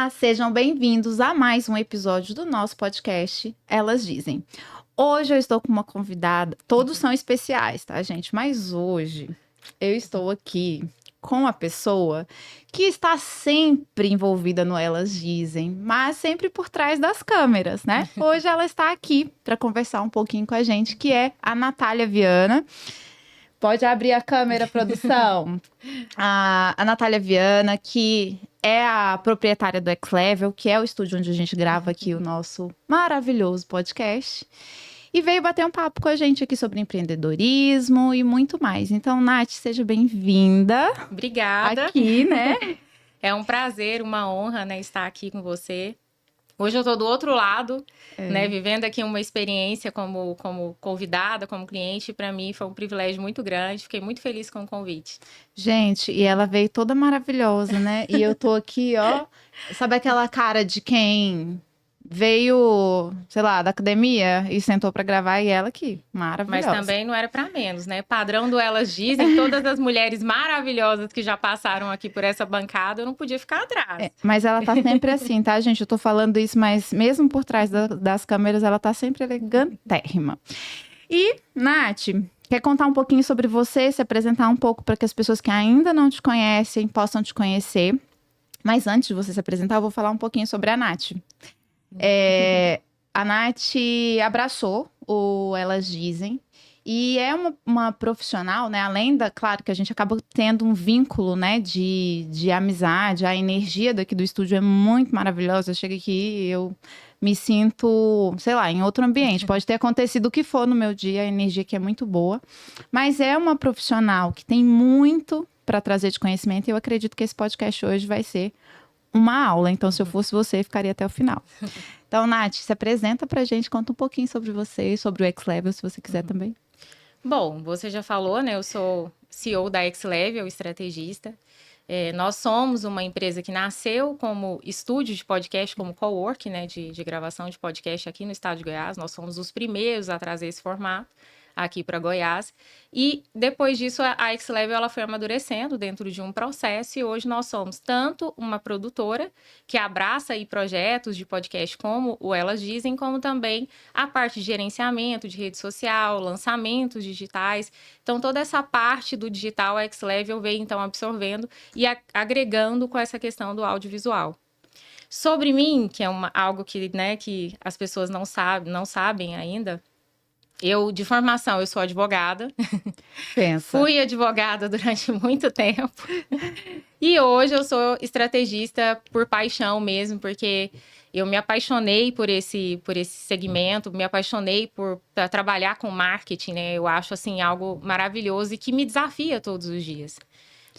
Olá, sejam bem-vindos a mais um episódio do nosso podcast Elas Dizem. Hoje eu estou com uma convidada, todos são especiais, tá, gente? Mas hoje eu estou aqui com a pessoa que está sempre envolvida no Elas Dizem, mas sempre por trás das câmeras, né? Hoje ela está aqui para conversar um pouquinho com a gente, que é a Natália Viana. Pode abrir a câmera, produção. A Natália Viana, que é a proprietária do X-Level, que é o estúdio onde a gente grava aqui o nosso maravilhoso podcast. E veio bater um papo com a gente aqui sobre empreendedorismo e muito mais. Então, Nath, seja bem-vinda. Obrigada. Aqui, né? É um prazer, uma honra, né, estar aqui com você. Hoje eu estou do outro lado, né, vivendo aqui uma experiência como convidada, como cliente. Para mim foi um privilégio muito grande, fiquei muito feliz com o convite. Gente, e ela veio toda maravilhosa, né? E eu tô aqui, ó, sabe aquela cara de quem veio, sei lá, da academia e sentou para gravar, e ela aqui, maravilhosa. Mas também não era para menos, né? Padrão do Elas Dizem, todas as mulheres maravilhosas que já passaram aqui por essa bancada, eu não podia ficar atrás. Mas ela tá sempre assim, tá, gente? Eu tô falando isso, mas mesmo por trás das câmeras, ela tá sempre elegantérrima. E, Nath, quer contar um pouquinho sobre você, se apresentar um pouco para que as pessoas que ainda não te conhecem possam te conhecer. Mas antes de você se apresentar, eu vou falar um pouquinho sobre a Nath. A Nath abraçou o Elas Dizem e é uma profissional, né? Além da, claro que a gente acaba tendo um vínculo, né, de amizade, a energia daqui do estúdio é muito maravilhosa. Eu chego aqui e eu me sinto, sei lá, em outro ambiente. Pode ter acontecido o que for no meu dia, a energia aqui é muito boa. Mas é uma profissional que tem muito para trazer de conhecimento e eu acredito que esse podcast hoje vai ser uma aula, então se eu fosse você, ficaria até o final. Então, Nath, se apresenta pra gente, conta um pouquinho sobre você, sobre o X-Level, se você quiser também. Bom, você já falou, né? Eu sou CEO da X-Level, estrategista. Nós somos uma empresa que nasceu como estúdio de podcast, como cowork, né? De gravação de podcast aqui no estado de Goiás. Nós fomos os primeiros a trazer esse formato aqui para Goiás. E depois disso, a X-Level ela foi amadurecendo dentro de um processo e hoje nós somos tanto uma produtora que abraça aí projetos de podcast como o Elas Dizem, como também a parte de gerenciamento de rede social, lançamentos digitais. Então, toda essa parte do digital, a X-Level veio então absorvendo e agregando com essa questão do audiovisual. Sobre mim, que é algo que, né, que as pessoas não sabem ainda, eu, de formação, eu sou advogada. Pensa. Fui advogada durante muito tempo. E hoje eu sou estrategista por paixão mesmo, porque eu me apaixonei por esse segmento, me apaixonei por trabalhar com marketing, né? Eu acho, assim, algo maravilhoso e que me desafia todos os dias.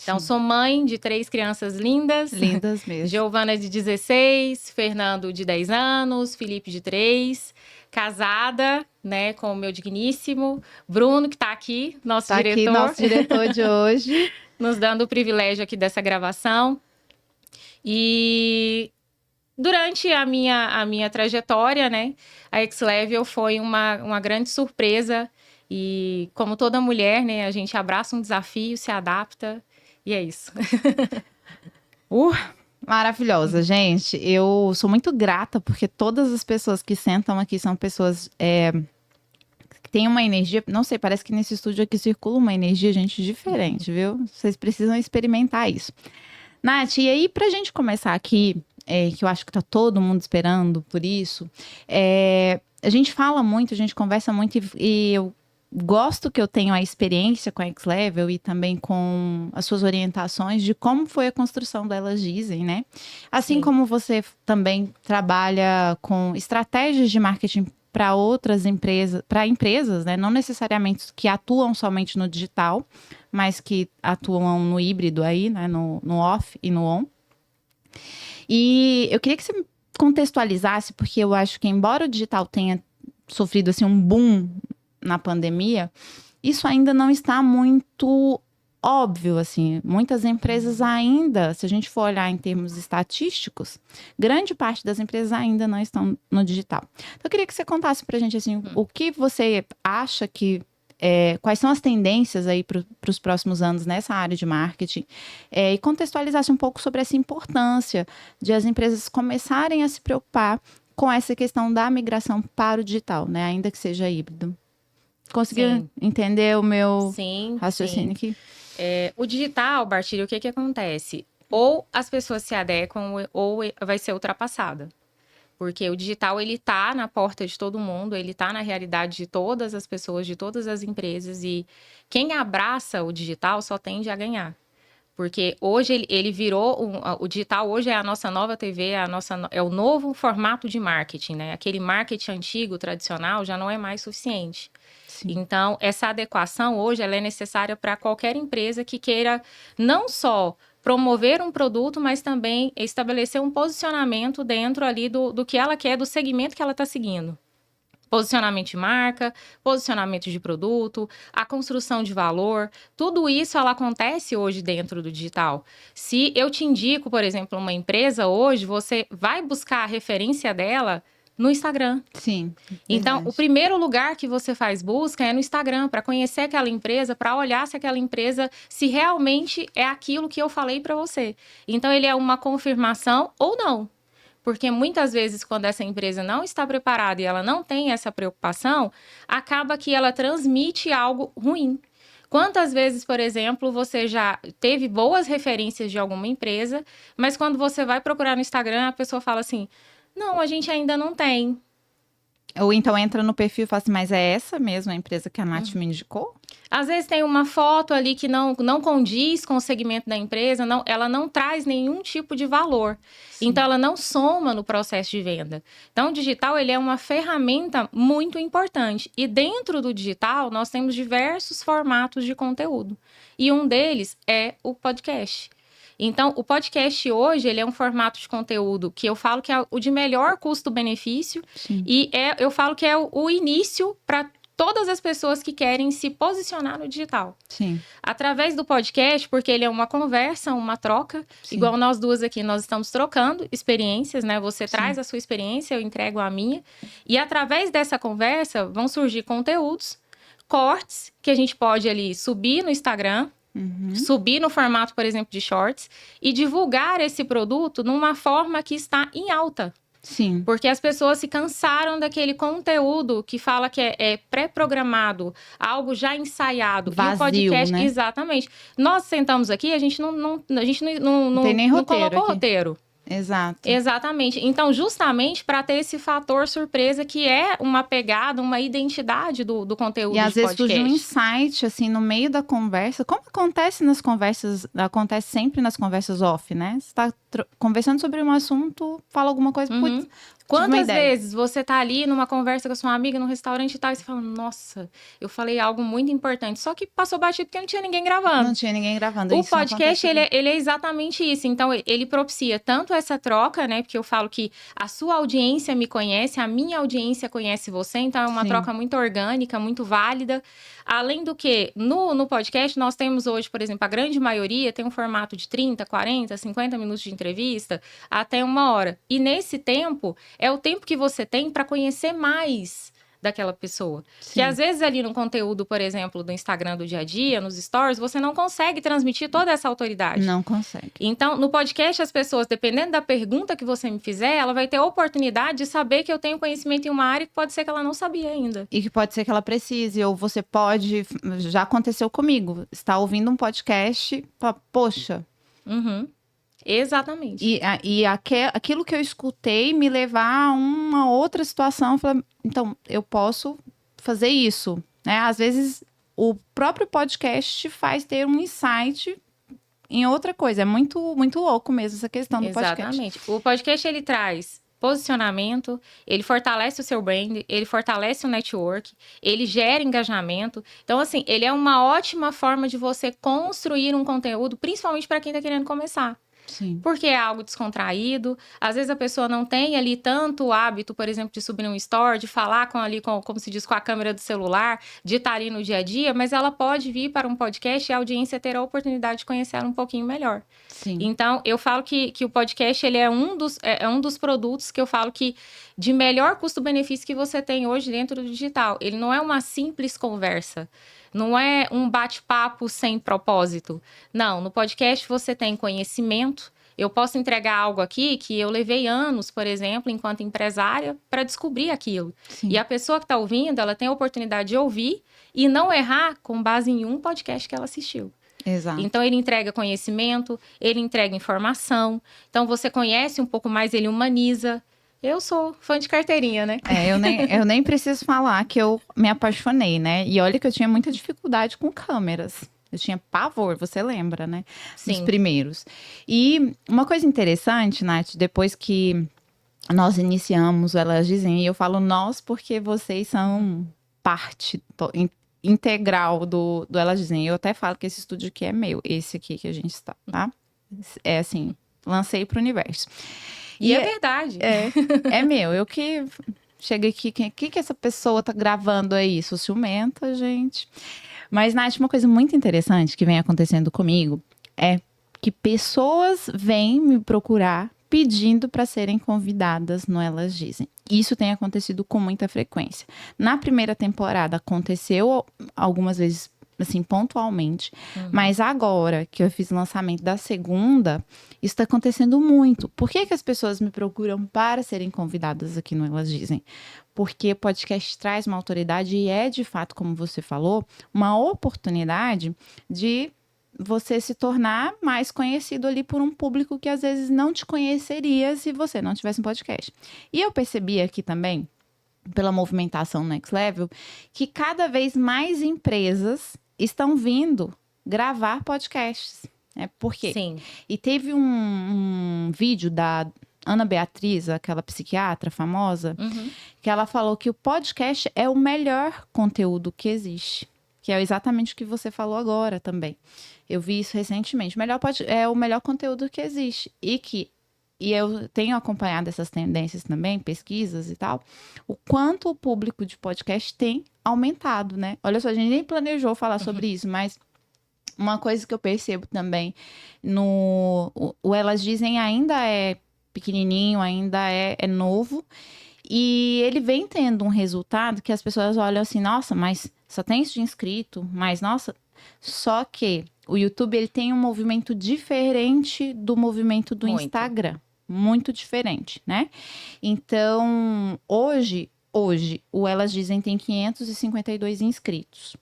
Então, sou mãe de 3 crianças lindas. Lindas mesmo. Giovana, de 16, Fernando, de 10 anos, Felipe, de 3. Casada, né, com o meu digníssimo Bruno, que está aqui, nosso diretor. Aqui, nosso diretor de hoje. Nos dando o privilégio aqui dessa gravação. E durante a minha trajetória, né, a X-Level foi uma grande surpresa. E como toda mulher, né, a gente abraça um desafio, se adapta. E é isso. Maravilhosa, gente. Eu sou muito grata porque todas as pessoas que sentam aqui são pessoas que têm uma energia. Não sei, parece que nesse estúdio aqui circula uma energia, gente, diferente, viu? Vocês precisam experimentar isso. Nath, e aí pra gente começar aqui, que eu acho que tá todo mundo esperando por isso, a gente fala muito, a gente conversa muito e eu gosto que eu tenho a experiência com a X-Level e também com as suas orientações de como foi a construção delas dizem, né? Assim Sim. como você também trabalha com estratégias de marketing para outras empresas, para empresas, né? Não necessariamente que atuam somente no digital, mas que atuam no híbrido aí, né? No off e no on. E eu queria que você contextualizasse, porque eu acho que embora o digital tenha sofrido assim um boom na pandemia, isso ainda não está muito óbvio, assim. Muitas empresas ainda, se a gente for olhar em termos estatísticos, grande parte das empresas ainda não estão no digital. Então, eu queria que você contasse pra gente, assim, o que você acha que quais são as tendências aí para os próximos anos nessa área de marketing, e contextualizasse um pouco sobre essa importância de as empresas começarem a se preocupar com essa questão da migração para o digital, né? Ainda que seja híbrido. Conseguiu entender o meu raciocínio aqui? O digital, Bartilha, o que acontece? Ou as pessoas se adequam ou vai ser ultrapassada. Porque o digital, ele tá na porta de todo mundo, ele tá na realidade de todas as pessoas, de todas as empresas. E quem abraça o digital só tende a ganhar. Porque hoje ele virou, o digital hoje é a nossa nova TV, é o novo formato de marketing, né? Aquele marketing antigo, tradicional, já não é mais suficiente. Sim. Então, essa adequação hoje, ela é necessária para qualquer empresa que queira não só promover um produto, mas também estabelecer um posicionamento dentro ali do que ela quer, do segmento que ela está seguindo. Posicionamento de marca, posicionamento de produto, a construção de valor, tudo isso ela acontece hoje dentro do digital. Se eu te indico, por exemplo, uma empresa hoje, você vai buscar a referência dela no Instagram. Sim. Então, verdade. O primeiro lugar que você faz busca é no Instagram, para conhecer aquela empresa, para olhar se aquela empresa, se realmente é aquilo que eu falei para você. Então, ele é uma confirmação ou não. Porque muitas vezes, quando essa empresa não está preparada e ela não tem essa preocupação, acaba que ela transmite algo ruim. Quantas vezes, por exemplo, você já teve boas referências de alguma empresa, mas quando você vai procurar no Instagram, a pessoa fala assim, não, a gente ainda não tem. Ou então entra no perfil e fala assim, mas é essa mesmo a empresa que a Nath me indicou? Às vezes tem uma foto ali que não condiz com o segmento da empresa, ela não traz nenhum tipo de valor. Sim. Então, ela não soma no processo de venda. Então, o digital, ele é uma ferramenta muito importante. E dentro do digital, nós temos diversos formatos de conteúdo. E um deles é o podcast. Então, o podcast hoje, ele é um formato de conteúdo que eu falo que é o de melhor custo-benefício. Sim. E eu falo que é o início para todas as pessoas que querem se posicionar no digital. Sim. Através do podcast, porque ele é uma conversa, uma troca. Sim. Igual nós duas aqui, nós estamos trocando experiências, né? Você Sim. traz a sua experiência, eu entrego a minha. E através dessa conversa, vão surgir conteúdos, cortes, que a gente pode ali subir no Instagram, subir no formato, por exemplo, de shorts e divulgar esse produto numa forma que está em alta. Sim. Porque as pessoas se cansaram daquele conteúdo que fala que é pré-programado, algo já ensaiado. Vazio, e o podcast, né? Exatamente. Nós sentamos aqui, a gente não tem nem não colocou roteiro. Exato. Exatamente. Então, justamente para ter esse fator surpresa que é uma pegada, uma identidade do conteúdo de podcast. E às vezes surge um insight, assim, no meio da conversa. Como acontece nas conversas, acontece sempre nas conversas off, né? Você tá conversando sobre um assunto, fala alguma coisa, putz, Quantas vezes você tá ali numa conversa com a sua amiga, num restaurante e tal, e você fala, nossa, eu falei algo muito importante. Só que passou batido porque não tinha ninguém gravando. Não tinha ninguém gravando. O podcast, ele é exatamente isso. Então, ele propicia tanto essa troca, né? Porque eu falo que a sua audiência me conhece, a minha audiência conhece você. Então, é uma troca muito orgânica, muito válida. Além do que, no podcast, nós temos hoje, por exemplo, a grande maioria tem um formato de 30, 40, 50 minutos de entrevista, até 1 hora. E nesse tempo, é o tempo que você tem para conhecer mais daquela pessoa. Sim. Que às vezes ali no conteúdo, por exemplo, do Instagram do dia a dia, nos stories, você não consegue transmitir toda essa autoridade. Não consegue. Então, no podcast, as pessoas, dependendo da pergunta que você me fizer, ela vai ter a oportunidade de saber que eu tenho conhecimento em uma área que pode ser que ela não sabia ainda. E que pode ser que ela precise, ou você pode... Já aconteceu comigo. Está ouvindo um podcast, fala, poxa... Exatamente. E aquilo que eu escutei me levar a uma outra situação, então, eu posso fazer isso, né? Às vezes, o próprio podcast faz ter um insight em outra coisa. É muito, muito louco mesmo essa questão do podcast. Exatamente. O podcast, ele traz posicionamento, ele fortalece o seu brand, ele fortalece o network, ele gera engajamento. Então, assim, ele é uma ótima forma de você construir um conteúdo, principalmente para quem está querendo começar. Sim. Porque é algo descontraído. Às vezes a pessoa não tem ali tanto hábito, por exemplo, de subir num story, de falar como se diz, com a câmera do celular, de estar ali no dia a dia, mas ela pode vir para um podcast e a audiência ter a oportunidade de conhecer ela um pouquinho melhor. Sim. Então, eu falo que o podcast ele é um dos produtos que eu falo que de melhor custo-benefício que você tem hoje dentro do digital. Ele não é uma simples conversa. Não é um bate-papo sem propósito. Não, no podcast você tem conhecimento. Eu posso entregar algo aqui que eu levei anos, por exemplo, enquanto empresária, para descobrir aquilo. Sim. E a pessoa que está ouvindo, ela tem a oportunidade de ouvir e não errar com base em um podcast que ela assistiu. Exato. Então, ele entrega conhecimento, ele entrega informação. Então, você conhece um pouco mais, ele humaniza. Eu sou fã de carteirinha, né? Eu nem preciso falar que eu me apaixonei, né? E olha que eu tinha muita dificuldade com câmeras. Eu tinha pavor, você lembra, né? Sim. Os primeiros. E uma coisa interessante, Nath, depois que nós iniciamos, elas dizem, e eu falo nós porque vocês são parte integral do Elas Dizem. Eu até falo que esse estúdio aqui é meu, esse aqui que a gente está, tá? É assim, lancei pro universo. E é verdade. É meu. Eu que cheguei aqui, o que essa pessoa tá gravando aí? Sou ciumenta, gente. Mas, Nath, uma coisa muito interessante que vem acontecendo comigo é que pessoas vêm me procurar pedindo para serem convidadas no Elas Dizem. Isso tem acontecido com muita frequência. Na primeira temporada aconteceu algumas vezes, assim, pontualmente. Mas agora que eu fiz o lançamento da segunda, isso está acontecendo muito. Por que as pessoas me procuram para serem convidadas aqui no Elas Dizem? Porque o podcast traz uma autoridade e é, de fato, como você falou, uma oportunidade de você se tornar mais conhecido ali por um público que às vezes não te conheceria se você não tivesse um podcast. E eu percebi aqui também, pela movimentação no Next Level, que cada vez mais empresas estão vindo gravar podcasts. Por quê? Sim. E teve um vídeo da Ana Beatriz, aquela psiquiatra famosa, que ela falou que o podcast é o melhor conteúdo que existe. Que é exatamente o que você falou agora também. Eu vi isso recentemente. É o melhor conteúdo que existe. E eu tenho acompanhado essas tendências também, pesquisas e tal, o quanto o público de podcast tem aumentado, né? Olha só, a gente nem planejou falar sobre isso, mas uma coisa que eu percebo também o Elas Dizem ainda é pequenininho, ainda é novo, e ele vem tendo um resultado que as pessoas olham assim, nossa, mas só tem isso de inscrito, mas nossa, só que o YouTube ele tem um movimento diferente do movimento do Instagram, muito diferente, né? Então, hoje o Elas Dizem tem 552 inscritos.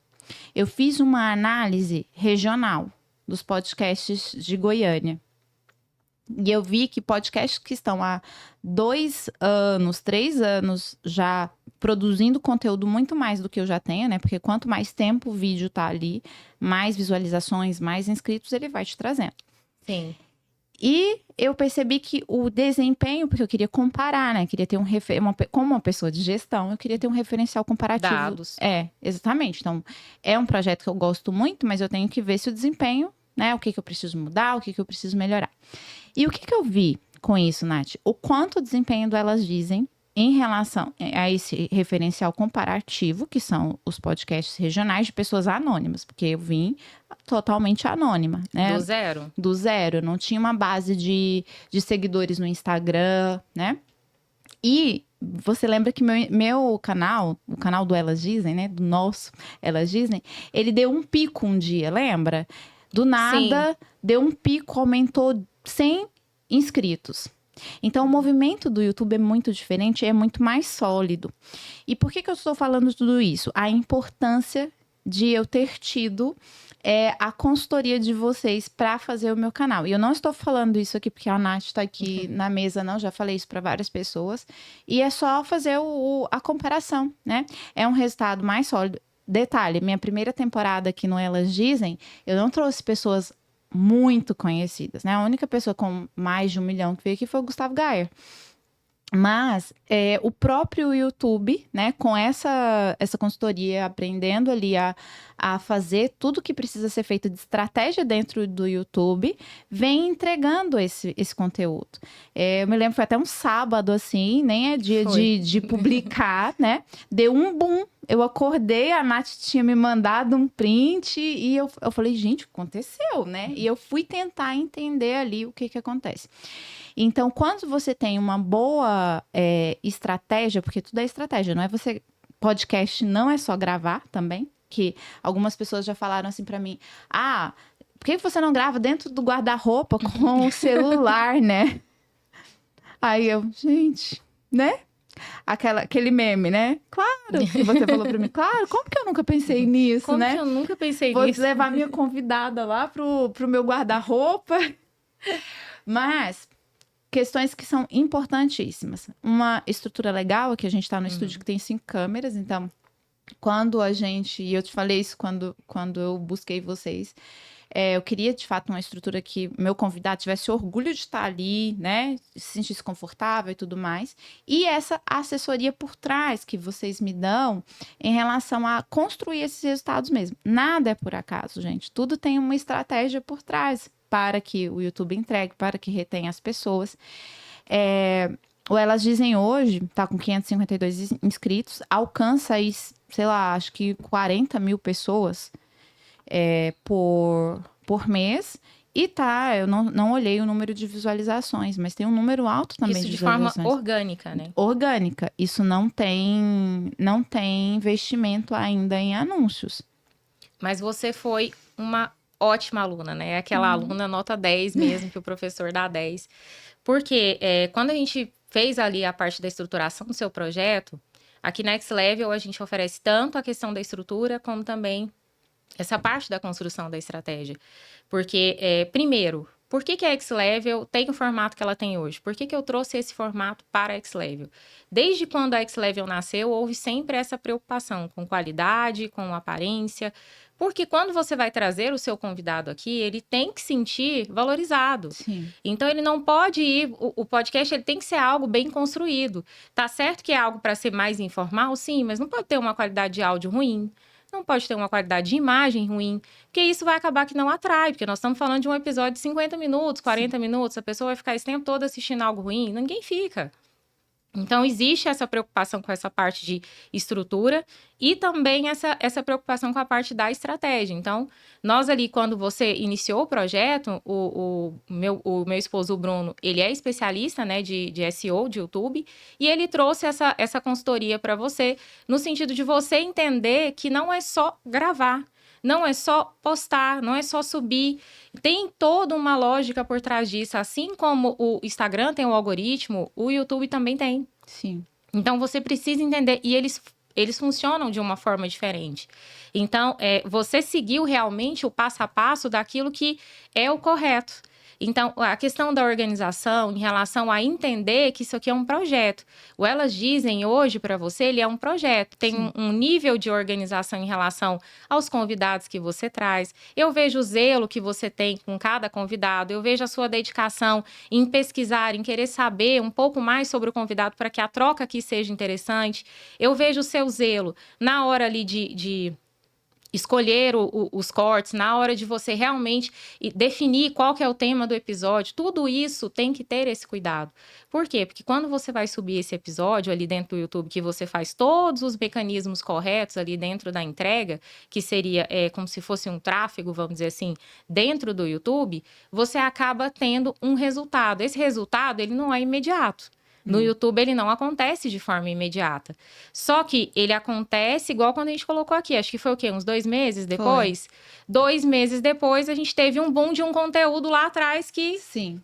Eu fiz uma análise regional dos podcasts de Goiânia. E eu vi que podcasts que estão há 2 anos, 3 anos já produzindo conteúdo muito mais do que eu já tenho, né? Porque quanto mais tempo o vídeo tá ali, mais visualizações, mais inscritos ele vai te trazendo. Sim. E eu percebi que o desempenho, porque eu queria comparar, né? Queria ter como uma pessoa de gestão, eu queria ter um referencial comparativo. Dados. Exatamente. Então, é um projeto que eu gosto muito, mas eu tenho que ver se o desempenho, né? O que eu preciso mudar, o que eu preciso melhorar. E o que eu vi com isso, Nath? O quanto o desempenho do Elas Dizem em relação a esse referencial comparativo, que são os podcasts regionais de pessoas anônimas, porque eu vim totalmente anônima, né? Do zero? Do zero, não tinha uma base de seguidores no Instagram, né? E você lembra que meu canal, o canal do Elas Dizem, né? Do nosso Elas Dizem, ele deu um pico um dia, lembra? Do nada, deu um pico, aumentou 100 inscritos. Então, o movimento do YouTube é muito diferente, é muito mais sólido. E por que eu estou falando tudo isso? A importância de eu ter tido a consultoria de vocês para fazer o meu canal. E eu não estou falando isso aqui porque a Nath está aqui na mesa, não. Já falei isso para várias pessoas. E é só fazer a comparação, né? É um resultado mais sólido. Detalhe, minha primeira temporada aqui no Elas Dizem, eu não trouxe pessoas muito conhecidas, né? A única pessoa com mais de 1 milhão que veio aqui foi o Gustavo Gayer. Mas o próprio YouTube, né, com essa consultoria, aprendendo ali a fazer tudo que precisa ser feito de estratégia dentro do YouTube, vem entregando esse conteúdo. Eu me lembro, foi até um sábado, assim, nem é dia de publicar, né? Deu um boom. Eu acordei, a Nath tinha me mandado um print e eu falei, gente, o que aconteceu, né? E eu fui tentar entender ali o que acontece. Então, quando você tem uma boa estratégia, porque tudo é estratégia, não é você... Podcast não é só gravar também, que algumas pessoas já falaram assim pra mim, por que você não grava dentro do guarda-roupa com o celular, né? Aí eu, gente, né? Aquele meme, né? Claro que você falou pra mim, claro, como que eu nunca pensei nisso, Como né? que eu nunca pensei Vou nisso? levar minha convidada lá pro meu guarda-roupa. Mas questões que são importantíssimas. Uma estrutura legal, aqui a gente está no estúdio que tem 5 câmeras, então quando e eu te falei isso quando eu busquei vocês, eu queria de fato uma estrutura que meu convidado tivesse orgulho de estar ali, né, se sentisse confortável e tudo mais, e essa assessoria por trás que vocês me dão em relação a construir esses resultados mesmo. Nada é por acaso, gente, tudo tem uma estratégia por trás para que o YouTube entregue, para que retenha as pessoas. O Elas Dizem hoje, tá com 552 inscritos, alcança aí, sei lá, acho que 40 mil pessoas por mês. E eu não olhei o número de visualizações, mas tem um número alto também Isso de de forma visualizações. orgânica, né? Orgânica. Isso não tem investimento ainda em anúncios. Mas você foi uma ótima aluna, né? Aquela aluna nota 10 mesmo, que o professor dá 10. Porque quando a gente fez ali a parte da estruturação do seu projeto, aqui na X Level a gente oferece tanto a questão da estrutura, como também essa parte da construção da estratégia. Porque, primeiro, por que a X Level tem o formato que ela tem hoje? Por que eu trouxe esse formato para a X Level? Desde quando a X Level nasceu, houve sempre essa preocupação com qualidade, com aparência, porque quando você vai trazer o seu convidado aqui, ele tem que sentir valorizado. Sim. Então, ele não pode ir... O podcast ele tem que ser algo bem construído. Tá certo que é algo para ser mais informal? Sim, mas não pode ter uma qualidade de áudio ruim. Não pode ter uma qualidade de imagem ruim, porque isso vai acabar que não atrai, porque nós estamos falando de um episódio de 50 minutos, 40 minutos, a pessoa vai ficar esse tempo todo assistindo algo ruim, ninguém fica. Então, existe essa preocupação com essa parte de estrutura e também essa preocupação com a parte da estratégia. Então, nós ali, quando você iniciou o projeto, o meu esposo, o Bruno, ele é especialista, né, de SEO, de YouTube, e ele trouxe essa consultoria para você, no sentido de você entender que não é só gravar, não é só postar, não é só subir. Tem toda uma lógica por trás disso. Assim como o Instagram tem um algoritmo, o YouTube também tem. Sim. Então, você precisa entender. E eles funcionam de uma forma diferente. Então, você seguiu realmente o passo a passo daquilo que é o correto. Então, a questão da organização em relação a entender que isso aqui é um projeto. O Elas Dizem hoje para você, ele é um projeto. Tem um nível de organização em relação aos convidados que você traz. Eu vejo o zelo que você tem com cada convidado. Eu vejo a sua dedicação em pesquisar, em querer saber um pouco mais sobre o convidado para que a troca aqui seja interessante. Eu vejo o seu zelo na hora ali de escolher os cortes, na hora de você realmente definir qual que é o tema do episódio, tudo isso tem que ter esse cuidado. Por quê? Porque quando você vai subir esse episódio ali dentro do YouTube, que você faz todos os mecanismos corretos ali dentro da entrega, que seria como se fosse um tráfego, vamos dizer assim, dentro do YouTube, você acaba tendo um resultado. Esse resultado, ele não é imediato. No YouTube, ele não acontece de forma imediata. Só que ele acontece igual quando a gente colocou aqui. Acho que foi o quê? Uns 2 meses depois? Foi. 2 meses depois, a gente teve um boom de um conteúdo lá atrás que... Sim.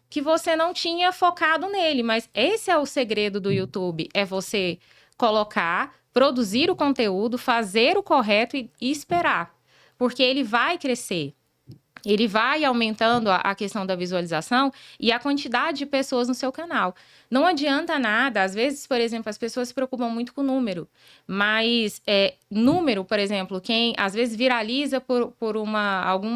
Que você não tinha focado nele. Mas esse é o segredo do YouTube. É você colocar, produzir o conteúdo, fazer o correto e esperar. Porque ele vai crescer. ele vai aumentando a questão da visualização e a quantidade de pessoas no seu canal. Não adianta nada, às vezes, por exemplo, as pessoas se preocupam muito com o número, mas número, por exemplo, quem às vezes viraliza por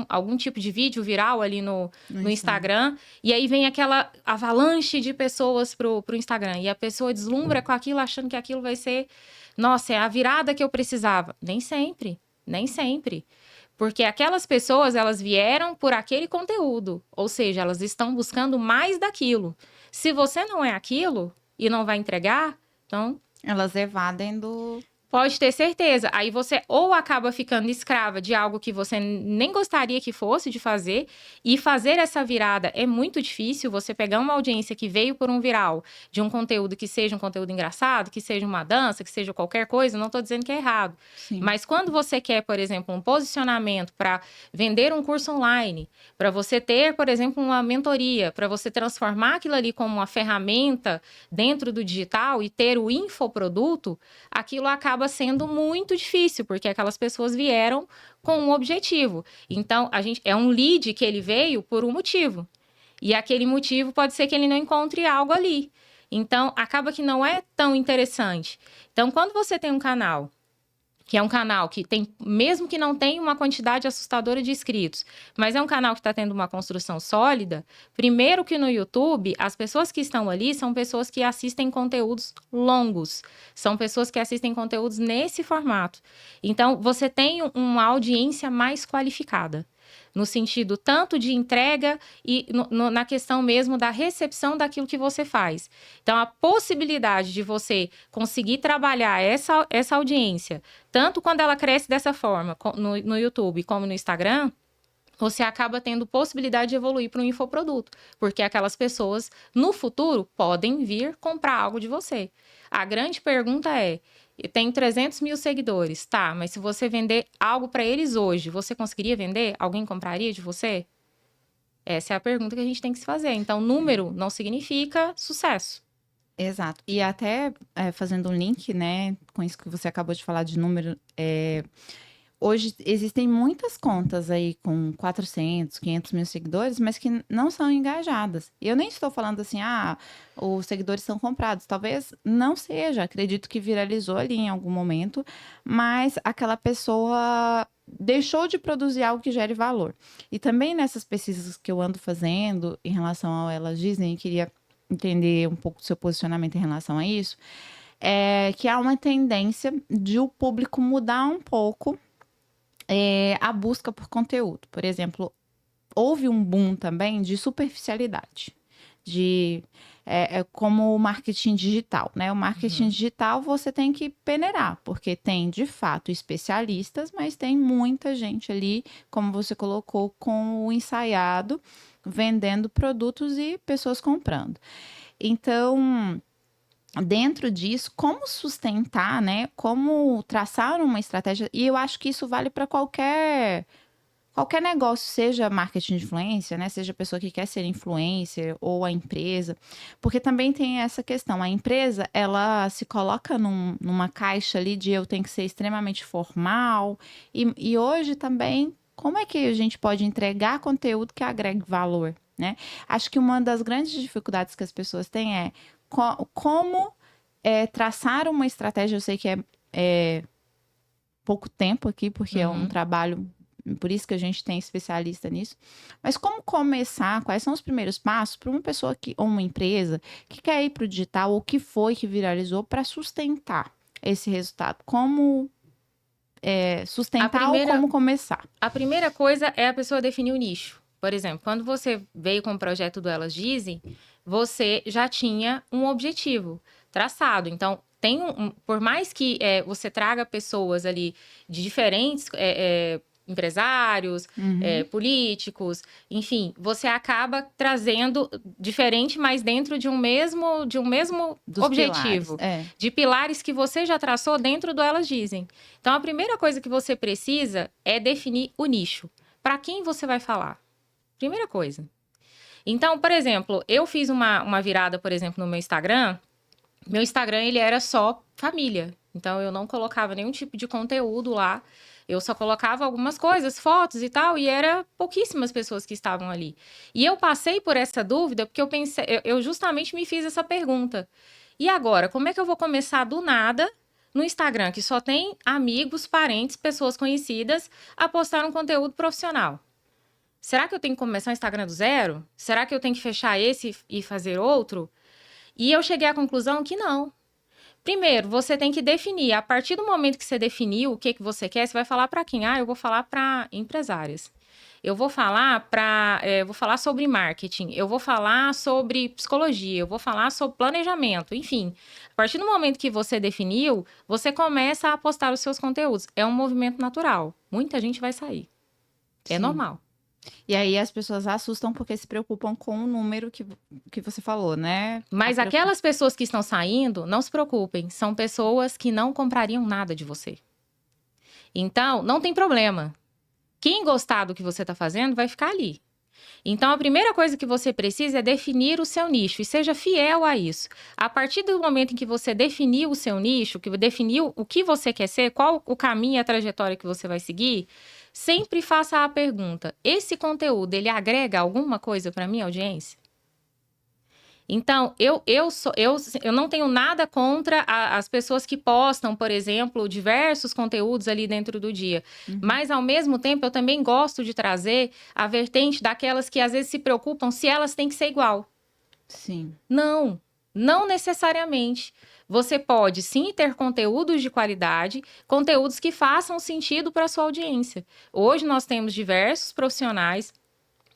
algum tipo de vídeo viral ali no Instagram, e aí vem aquela avalanche de pessoas pro Instagram, e a pessoa deslumbra com aquilo, achando que aquilo vai ser, nossa, é a virada que eu precisava. Nem sempre, nem sempre. Porque aquelas pessoas, elas vieram por aquele conteúdo. Ou seja, elas estão buscando mais daquilo. Se você não é aquilo e não vai entregar, então... Elas evadem do... Pode ter certeza. Aí você ou acaba ficando escrava de algo que você nem gostaria que fosse de fazer, e fazer essa virada é muito difícil. Você pegar uma audiência que veio por um viral, de um conteúdo que seja um conteúdo engraçado, que seja uma dança, que seja qualquer coisa, não estou dizendo que é errado. Sim. Mas quando você quer, por exemplo, um posicionamento para vender um curso online, para você ter, por exemplo, uma mentoria, para você transformar aquilo ali como uma ferramenta dentro do digital e ter o infoproduto, aquilo acaba sendo muito difícil, porque aquelas pessoas vieram com um objetivo. Então, é um lead que ele veio por um motivo. E aquele motivo pode ser que ele não encontre algo ali. Então, acaba que não é tão interessante. Então, quando você tem um canal, que é um canal que tem, mesmo que não tenha uma quantidade assustadora de inscritos, mas é um canal que está tendo uma construção sólida, primeiro que no YouTube, as pessoas que estão ali são pessoas que assistem conteúdos longos, são pessoas que assistem conteúdos nesse formato. Então, você tem uma audiência mais qualificada, no sentido tanto de entrega e na questão mesmo da recepção daquilo que você faz. Então, a possibilidade de você conseguir trabalhar essa audiência, tanto quando ela cresce dessa forma, no YouTube como no Instagram, você acaba tendo possibilidade de evoluir para um infoproduto, porque aquelas pessoas, no futuro, podem vir comprar algo de você. A grande pergunta é, tem 300 mil seguidores, tá, mas se você vender algo para eles hoje, você conseguiria vender? Alguém compraria de você? Essa é a pergunta que a gente tem que se fazer. Então, número não significa sucesso. Exato. E até fazendo um link, né, com isso que você acabou de falar de número, hoje existem muitas contas aí com 400, 500 mil seguidores, mas que não são engajadas. E eu nem estou falando assim, os seguidores são comprados. Talvez não seja, acredito que viralizou ali em algum momento, mas aquela pessoa deixou de produzir algo que gere valor. E também nessas pesquisas que eu ando fazendo em relação ao Elas Dizem, queria entender um pouco do seu posicionamento em relação a isso, que há uma tendência de o público mudar um pouco a busca por conteúdo. Por exemplo, houve um boom também de superficialidade, como o marketing digital, né? O marketing digital você tem que peneirar, porque tem, de fato, especialistas, mas tem muita gente ali, como você colocou, com o ensaiado, vendendo produtos e pessoas comprando. Então, dentro disso, como sustentar, né? Como traçar uma estratégia, e eu acho que isso vale para qualquer negócio, seja marketing de influência, né? Seja a pessoa que quer ser influencer ou a empresa, porque também tem essa questão, a empresa, ela se coloca numa caixa ali de eu tenho que ser extremamente formal, e hoje também, como é que a gente pode entregar conteúdo que agregue valor, né? Acho que uma das grandes dificuldades que as pessoas têm é como traçar uma estratégia. Eu sei que é pouco tempo aqui, porque é um trabalho, por isso que a gente tem especialista nisso, mas como começar, quais são os primeiros passos para uma pessoa ou uma empresa que quer ir para o digital, ou que foi que viralizou, para sustentar esse resultado? Como sustentar ou como começar? A primeira coisa é a pessoa definir o nicho. Por exemplo, quando você veio com o projeto do Elas Dizem, você já tinha um objetivo traçado. Então, por mais que você traga pessoas ali de diferentes empresários, políticos, enfim, você acaba trazendo diferente, mas dentro de um mesmo objetivo. De pilares que você já traçou dentro do Elas Dizem. Então, a primeira coisa que você precisa é definir o nicho. Para quem você vai falar? Primeira coisa. Então, por exemplo, eu fiz uma virada, por exemplo, no meu Instagram. Meu Instagram, ele era só família. Então, eu não colocava nenhum tipo de conteúdo lá. Eu só colocava algumas coisas, fotos e tal, e era pouquíssimas pessoas que estavam ali. E eu passei por essa dúvida porque eu justamente me fiz essa pergunta. E agora, como é que eu vou começar do nada no Instagram, que só tem amigos, parentes, pessoas conhecidas, a postar um conteúdo profissional? Será que eu tenho que começar o Instagram do zero? Será que eu tenho que fechar esse e fazer outro? E eu cheguei à conclusão que não. Primeiro, você tem que definir. A partir do momento que você definiu o que você quer, você vai falar para quem? Eu vou falar para empresárias. Eu vou falar vou falar sobre marketing. Eu vou falar sobre psicologia. Eu vou falar sobre planejamento. Enfim, a partir do momento que você definiu, você começa a postar os seus conteúdos. É um movimento natural. Muita gente vai sair. É Sim. normal. E aí as pessoas assustam porque se preocupam com o número que você falou, né? Mas aquelas pessoas que estão saindo, não se preocupem. São pessoas que não comprariam nada de você. Então, não tem problema. Quem gostar do que você está fazendo vai ficar ali. Então, a primeira coisa que você precisa é definir o seu nicho e seja fiel a isso. A partir do momento em que você definiu o seu nicho, que definiu o que você quer ser, qual o caminho e a trajetória que você vai seguir, sempre faça a pergunta: esse conteúdo, ele agrega alguma coisa para minha audiência? Então, eu não tenho nada contra as pessoas que postam, por exemplo, diversos conteúdos ali dentro do dia. Mas, ao mesmo tempo, eu também gosto de trazer a vertente daquelas que às vezes se preocupam se elas têm que ser igual. Sim. Não necessariamente. Você pode sim ter conteúdos de qualidade, conteúdos que façam sentido para a sua audiência. Hoje nós temos diversos profissionais,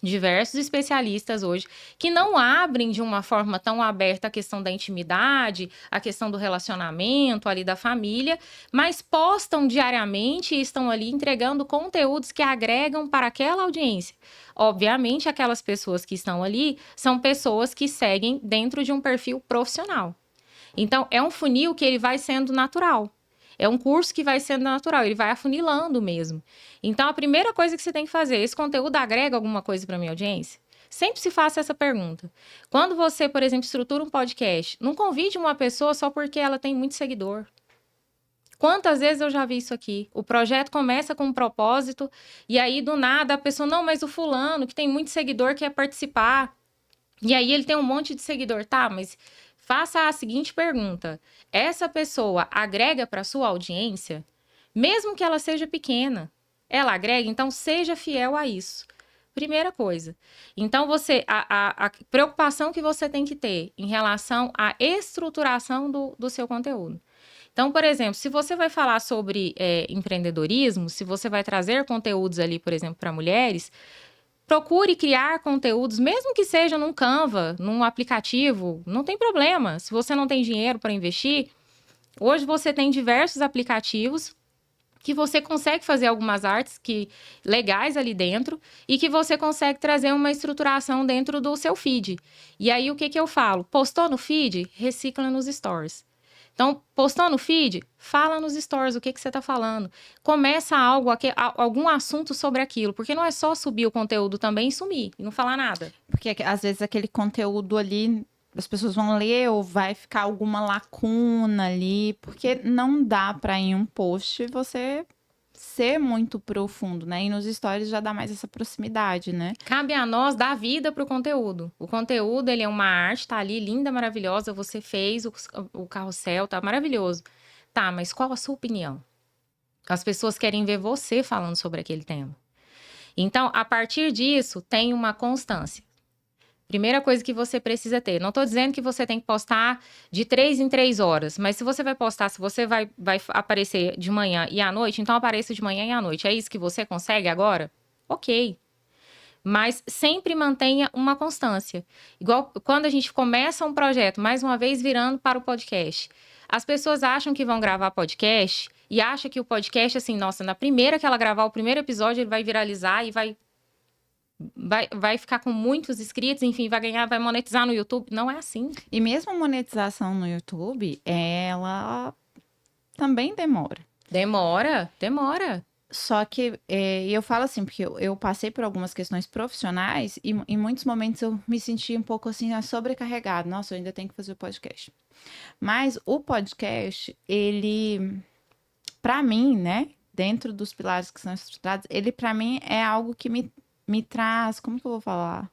diversos especialistas hoje, que não abrem de uma forma tão aberta a questão da intimidade, a questão do relacionamento ali da família, mas postam diariamente e estão ali entregando conteúdos que agregam para aquela audiência. Obviamente, aquelas pessoas que estão ali são pessoas que seguem dentro de um perfil profissional. Então, é um funil que ele vai sendo natural. É um curso que vai sendo natural, ele vai afunilando mesmo. Então, a primeira coisa que você tem que fazer, esse conteúdo agrega alguma coisa para a minha audiência? Sempre se faça essa pergunta. Quando você, por exemplo, estrutura um podcast, não convide uma pessoa só porque ela tem muito seguidor. Quantas vezes eu já vi isso aqui? O projeto começa com um propósito e aí, do nada, a pessoa, não, mas o fulano que tem muito seguidor quer participar. E aí, ele tem um monte de seguidor, tá, mas... Faça a seguinte pergunta: essa pessoa agrega para a sua audiência? Mesmo que ela seja pequena, ela agrega? Então, seja fiel a isso. Primeira coisa. Então, a preocupação que você tem que ter em relação à estruturação do seu conteúdo. Então, por exemplo, se você vai falar sobre empreendedorismo, se você vai trazer conteúdos ali, por exemplo, para mulheres... Procure criar conteúdos, mesmo que seja num Canva, num aplicativo, não tem problema. Se você não tem dinheiro para investir, hoje você tem diversos aplicativos que você consegue fazer algumas artes legais ali dentro e que você consegue trazer uma estruturação dentro do seu feed. E aí, o que eu falo? Postou no feed? Recicla nos stories. Então, postou no feed? Fala nos stories o que você está falando. Começa algum assunto sobre aquilo. Porque não é só subir o conteúdo também e sumir. E não falar nada. Porque, às vezes, aquele conteúdo ali, as pessoas vão ler ou vai ficar alguma lacuna ali. Porque não dá para em um post você ser muito profundo, né? E nos stories já dá mais essa proximidade, né? Cabe a nós dar vida pro conteúdo. O conteúdo, ele é uma arte, tá ali, linda, maravilhosa. Você fez o carrossel, tá maravilhoso. Tá, mas qual a sua opinião? As pessoas querem ver você falando sobre aquele tema. Então, a partir disso, tem uma constância. Primeira coisa que você precisa ter. Não estou dizendo que você tem que postar de 3 em 3 horas, mas se você vai postar, se você vai aparecer de manhã e à noite, então apareça de manhã e à noite. É isso que você consegue agora? Ok. Mas sempre mantenha uma constância. Igual quando a gente começa um projeto, mais uma vez virando para o podcast. As pessoas acham que vão gravar podcast e acham que o podcast, assim, nossa, na primeira que ela gravar o primeiro episódio, ele vai viralizar e vai ficar com muitos inscritos, enfim, vai monetizar no YouTube. Não é assim. E mesmo a monetização no YouTube, ela também demora. Demora. Só que eu falo assim, porque eu passei por algumas questões profissionais e em muitos momentos eu me senti um pouco assim, sobrecarregado. Nossa, eu ainda tenho que fazer o podcast. Mas o podcast, ele, pra mim, né? dentro dos pilares que são estruturados, ele para mim é algo que me traz, como que eu vou falar?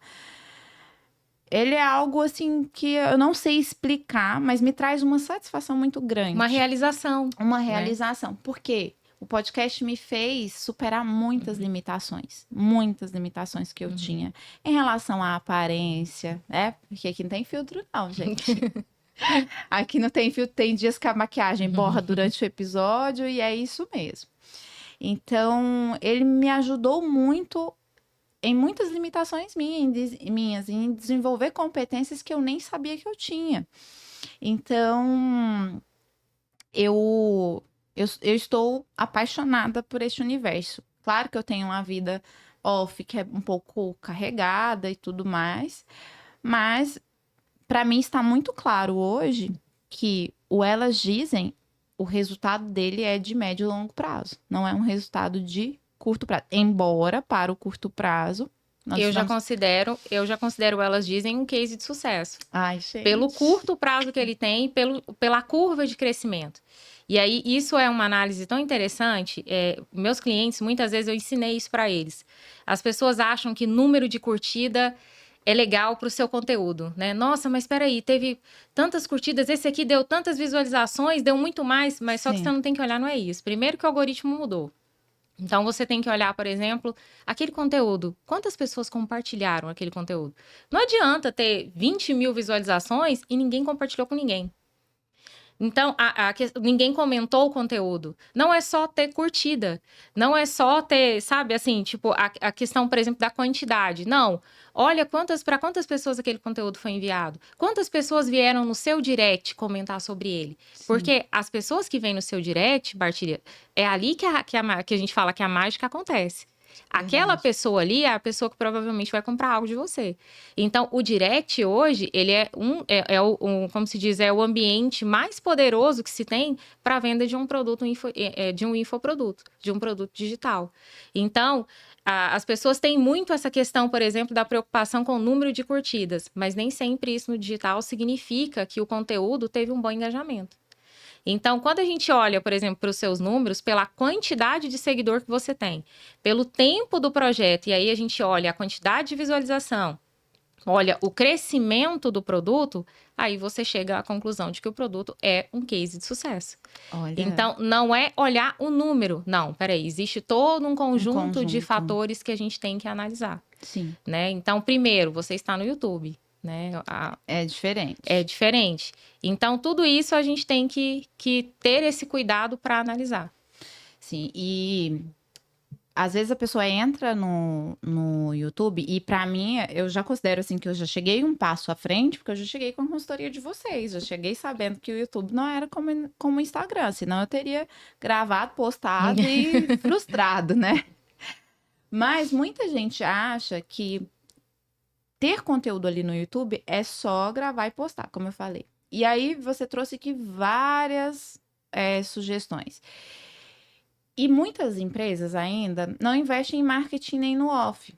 Ele é algo assim que eu não sei explicar, mas me traz uma satisfação muito grande. Uma realização. Uma realização. Por quê? O podcast me fez superar muitas limitações que eu tinha em relação à aparência, né? Porque aqui não tem filtro, não, gente. Aqui não tem filtro, tem dias que a maquiagem borra durante o episódio e é isso mesmo. Então, ele me ajudou muito em muitas limitações minhas, em desenvolver competências que eu nem sabia que eu tinha. Então, eu estou apaixonada por este universo. Claro que eu tenho uma vida off que é um pouco carregada e tudo mais, mas para mim está muito claro hoje que o Elas Dizem, o resultado dele é de médio e longo prazo, não é um resultado de curto prazo. Embora para o curto prazo Eu já considero Elas Dizem um case de sucesso. Ai, gente. Pelo curto prazo que ele tem, pela curva de crescimento. E aí, isso é uma análise tão interessante. Meus clientes, muitas vezes eu ensinei isso para eles. As pessoas acham que número de curtida é legal para o seu conteúdo, né? Nossa, mas espera aí, teve tantas curtidas, esse aqui deu tantas visualizações, deu muito mais, mas só que você não tem que olhar, não é isso. Primeiro que o algoritmo mudou. Então, você tem que olhar, por exemplo, aquele conteúdo. Quantas pessoas compartilharam aquele conteúdo? Não adianta ter 20 mil visualizações e ninguém compartilhou com ninguém. Então, ninguém comentou o conteúdo. Não é só ter curtida. Não é só ter, sabe, assim, tipo, a questão, por exemplo, da quantidade. Não. Olha para quantas pessoas aquele conteúdo foi enviado. Quantas pessoas vieram no seu direct comentar sobre ele. Sim. Porque as pessoas que vêm no seu direct, Bartilha, é ali que a gente fala que a mágica acontece. Aquela pessoa ali é a pessoa que provavelmente vai comprar algo de você. Então, o direct hoje, ele como se diz, é o ambiente mais poderoso que se tem para a venda de um produto, de um infoproduto, de um produto digital. Então, as pessoas têm muito essa questão, por exemplo, da preocupação com o número de curtidas, mas nem sempre isso no digital significa que o conteúdo teve um bom engajamento. Então, quando a gente olha, por exemplo, para os seus números, pela quantidade de seguidor que você tem, pelo tempo do projeto, e aí a gente olha a quantidade de visualização, olha o crescimento do produto, aí você chega à conclusão de que o produto é um case de sucesso. Olha. Então, não é olhar o número. Não, peraí, existe todo um conjunto de fatores que a gente tem que analisar. Sim. Né? Então, primeiro, você está no YouTube. Né? É diferente. É diferente. Então, tudo isso a gente tem que ter esse cuidado para analisar. Sim, e às vezes a pessoa entra no YouTube e para mim, eu já considero assim que eu já cheguei um passo à frente, porque eu já cheguei com a consultoria de vocês, já cheguei sabendo que o YouTube não era como o Instagram, senão eu teria gravado, postado e frustrado, né? Mas muita gente acha que ter conteúdo ali no YouTube é só gravar e postar, como eu falei. E aí você trouxe aqui várias sugestões. E muitas empresas ainda não investem em marketing nem no off.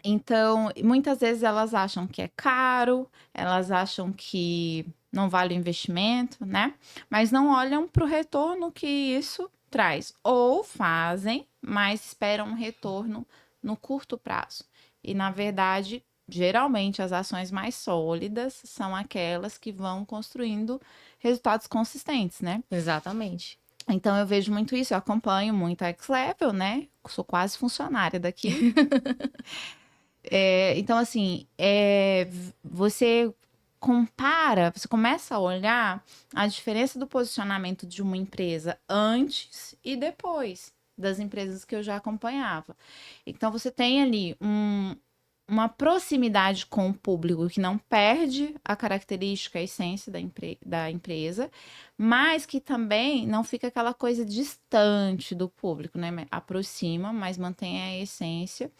Então, muitas vezes elas acham que é caro, elas acham que não vale o investimento, né? Mas não olham para o retorno que isso traz. Ou fazem, mas esperam um retorno no curto prazo. E, na verdade, geralmente as ações mais sólidas são aquelas que vão construindo resultados consistentes, né? Exatamente. Então, eu vejo muito isso, eu acompanho muito a X-Level, né? Sou quase funcionária daqui. Então, assim, você compara, você começa a olhar a diferença do posicionamento de uma empresa antes e depois das empresas que eu já acompanhava. Então, você tem ali uma proximidade com o público que não perde a característica, a essência da empresa, mas que também não fica aquela coisa distante do público, né? Aproxima, mas mantém a essência.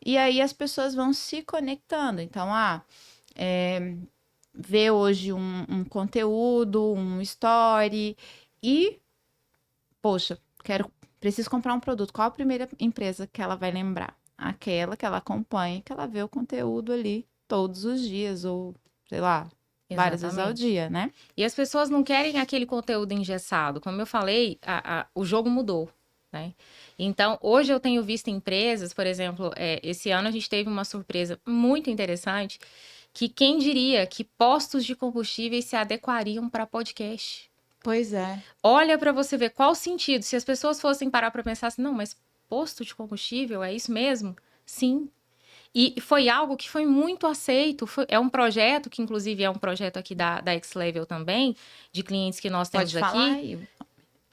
E aí as pessoas vão se conectando. Então, ver hoje um conteúdo, um story e, poxa, preciso comprar um produto. Qual a primeira empresa que ela vai lembrar? Aquela que ela acompanha, que ela vê o conteúdo ali todos os dias, ou, sei lá, várias vezes ao dia, né? E as pessoas não querem aquele conteúdo engessado. Como eu falei, o jogo mudou. né? Então, hoje eu tenho visto empresas, por exemplo, esse ano a gente teve uma surpresa muito interessante, que quem diria que postos de combustíveis se adequariam para podcast? Pois é. Olha para você ver qual o sentido. Se as pessoas fossem parar para pensar assim, não, mas posto de combustível, é isso mesmo? Sim. E foi algo que foi muito aceito. É um projeto, que inclusive é um projeto aqui da X-Level também, de clientes que nós temos Pode aqui. falar aí.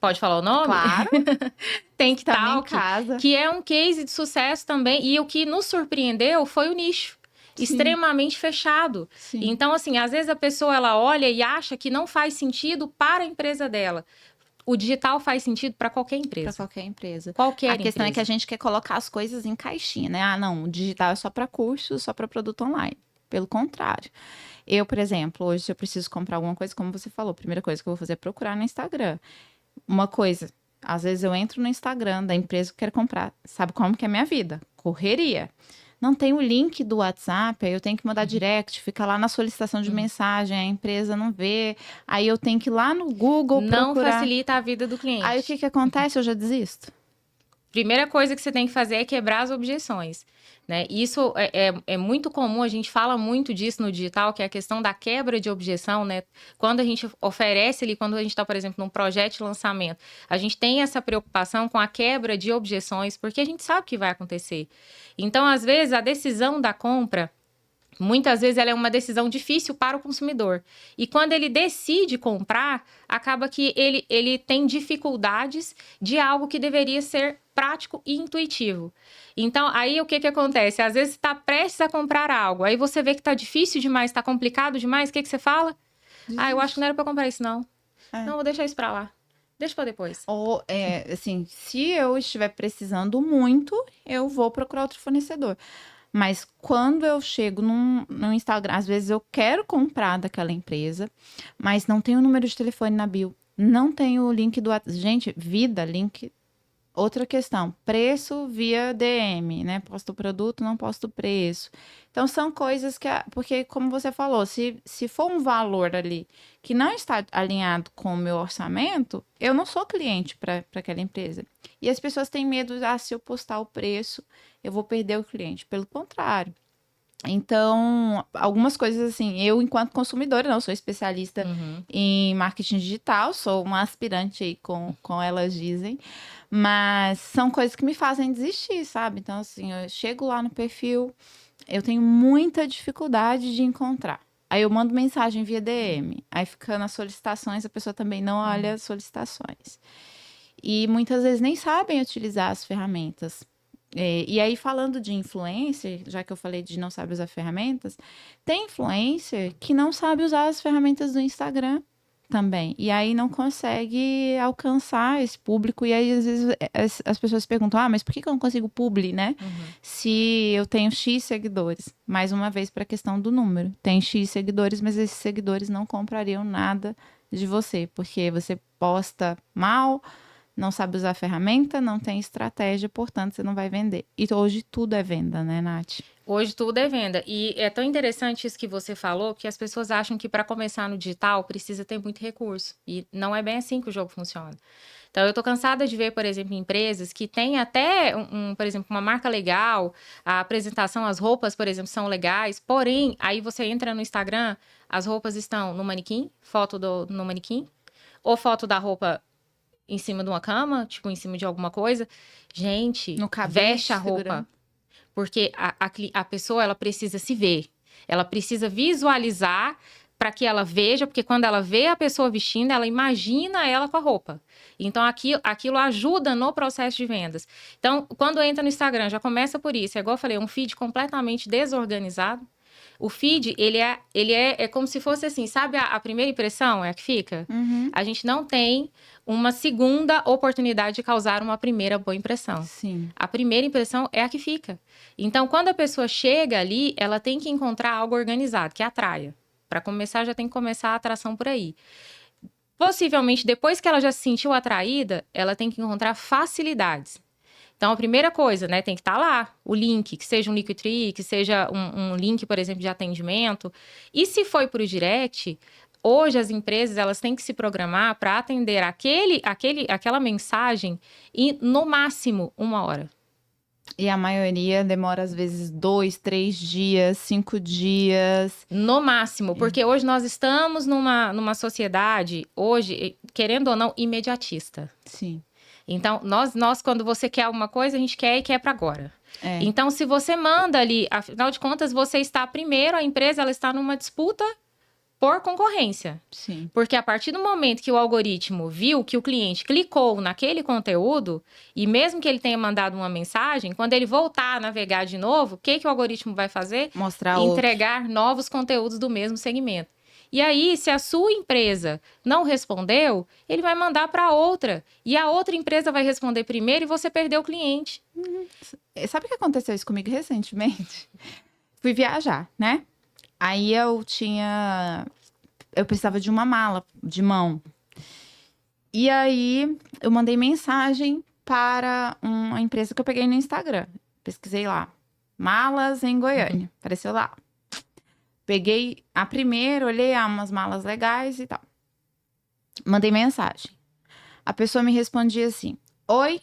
Pode falar o nome? Claro. Think Também em Talk, casa. que é um case de sucesso também. E o que nos surpreendeu foi o nicho. Sim. Extremamente fechado. Sim. Então, assim, às vezes a pessoa ela olha e acha que não faz sentido para a empresa dela. O digital faz sentido para qualquer empresa. Para qualquer empresa. Qualquer A questão empresa. é que a gente quer colocar as coisas em caixinha, né? Ah, não, o digital é só para curso, só para produto online. Pelo contrário. Eu, por exemplo, hoje se eu preciso comprar alguma coisa, como você falou, a primeira coisa que eu vou fazer é procurar no Instagram. Uma coisa, às vezes eu entro no Instagram da empresa que eu quero comprar. Sabe como que é a minha vida? Correria. Não tem o link do WhatsApp, aí eu tenho que mandar direct, fica lá na solicitação de mensagem, a empresa não vê, aí eu tenho que ir lá no Google não procurar. facilita a vida do cliente. Aí o que acontece? Eu já desisto. Primeira coisa que você tem que fazer é quebrar as objeções, né? Isso é muito comum, a gente fala muito disso no digital, que é a questão da quebra de objeção, né? Quando a gente oferece ali, quando a gente está, por exemplo, num projeto de lançamento, a gente tem essa preocupação com a quebra de objeções, porque a gente sabe o que vai acontecer. Então, às vezes, a decisão da compra, muitas vezes ela é uma decisão difícil para o consumidor. E quando ele decide comprar, acaba que ele tem dificuldades de algo que deveria ser prático e intuitivo. Então, aí o que acontece? Às vezes você está prestes a comprar algo, aí você vê que está difícil demais, está complicado demais, o que você fala? Ah, eu acho que não era para comprar isso, não. Não, vou deixar isso para lá. Deixa para depois. Ou, assim, se eu estiver precisando muito, eu vou procurar outro fornecedor. Mas quando eu chego no Instagram, às vezes eu quero comprar daquela empresa, mas não tem o número de telefone na bio, não tem o link do WhatsApp. Gente, vida, link. Outra questão, preço via DM, né? Posto o produto, não posto o preço. Então, são coisas que... Porque, como você falou, se for um valor ali que não está alinhado com o meu orçamento, eu não sou cliente para aquela empresa. E as pessoas têm medo, se eu postar o preço, eu vou perder o cliente. Pelo contrário. Então, algumas coisas assim, eu enquanto consumidora, não sou especialista em marketing digital, sou uma aspirante aí com elas dizem, mas são coisas que me fazem desistir, sabe? Então, assim, eu chego lá no perfil, eu tenho muita dificuldade de encontrar. Aí eu mando mensagem via DM, aí fica nas solicitações, a pessoa também não olha as solicitações. E muitas vezes nem sabem utilizar as ferramentas. E aí, falando de influencer, já que eu falei de não sabe usar ferramentas, tem influencer que não sabe usar as ferramentas do Instagram também. E aí não consegue alcançar esse público. E aí, às vezes, as pessoas perguntam, mas por que eu não consigo publi, né? Se eu tenho X seguidores. Mais uma vez, para a questão do número. Tem X seguidores, mas esses seguidores não comprariam nada de você, porque você posta mal, não sabe usar a ferramenta, não tem estratégia, portanto, você não vai vender. E hoje tudo é venda, né, Nath? Hoje tudo é venda. E é tão interessante isso que você falou, que as pessoas acham que para começar no digital precisa ter muito recurso. E não é bem assim que o jogo funciona. Então, eu estou cansada de ver, por exemplo, empresas que têm até, por exemplo, uma marca legal, a apresentação, as roupas, por exemplo, são legais, porém, aí você entra no Instagram, as roupas estão no manequim, foto no manequim, ou foto da roupa em cima de uma cama, tipo, em cima de alguma coisa. Gente, veste a roupa. Porque a pessoa, ela precisa se ver. Ela precisa visualizar para que ela veja, porque quando ela vê a pessoa vestindo, ela imagina ela com a roupa. Então, aquilo ajuda no processo de vendas. Então, quando entra no Instagram, já começa por isso. É igual eu falei, um feed completamente desorganizado. O feed, ele é como se fosse assim, sabe a primeira impressão é a que fica? A gente não tem uma segunda oportunidade de causar uma primeira boa impressão. Sim. A primeira impressão é a que fica. Então, quando a pessoa chega ali, ela tem que encontrar algo organizado, que atraia. Para começar, já tem que começar a atração por aí. Possivelmente, depois que ela já se sentiu atraída, ela tem que encontrar facilidades. Então, a primeira coisa, né, tem que estar lá, o link, que seja um Linktree, que seja um link, por exemplo, de atendimento. E se foi para o direct, hoje as empresas elas têm que se programar para atender aquela mensagem em, no máximo, 1 hora. E a maioria demora, às vezes, 2, 3 dias, 5 dias. No máximo, porque hoje nós estamos numa sociedade, hoje, querendo ou não, imediatista. Sim. Então, nós, quando você quer alguma coisa, a gente quer e quer para agora. É. Então, se você manda ali, afinal de contas, você está primeiro, a empresa ela está numa disputa por concorrência. Sim. Porque a partir do momento que o algoritmo viu que o cliente clicou naquele conteúdo, e mesmo que ele tenha mandado uma mensagem, quando ele voltar a navegar de novo, o que o algoritmo vai fazer? Mostrar Entregar novos conteúdos do mesmo segmento. E aí, se a sua empresa não respondeu, ele vai mandar para outra. E a outra empresa vai responder primeiro e você perdeu o cliente. Sabe o que aconteceu isso comigo recentemente? Fui viajar, né? Aí eu precisava de uma mala de mão. E aí eu mandei mensagem para uma empresa que eu peguei no Instagram. Pesquisei lá, malas em Goiânia. Apareceu lá. Peguei a primeira, olhei umas malas legais e tal. Mandei mensagem. A pessoa me respondia assim: oi.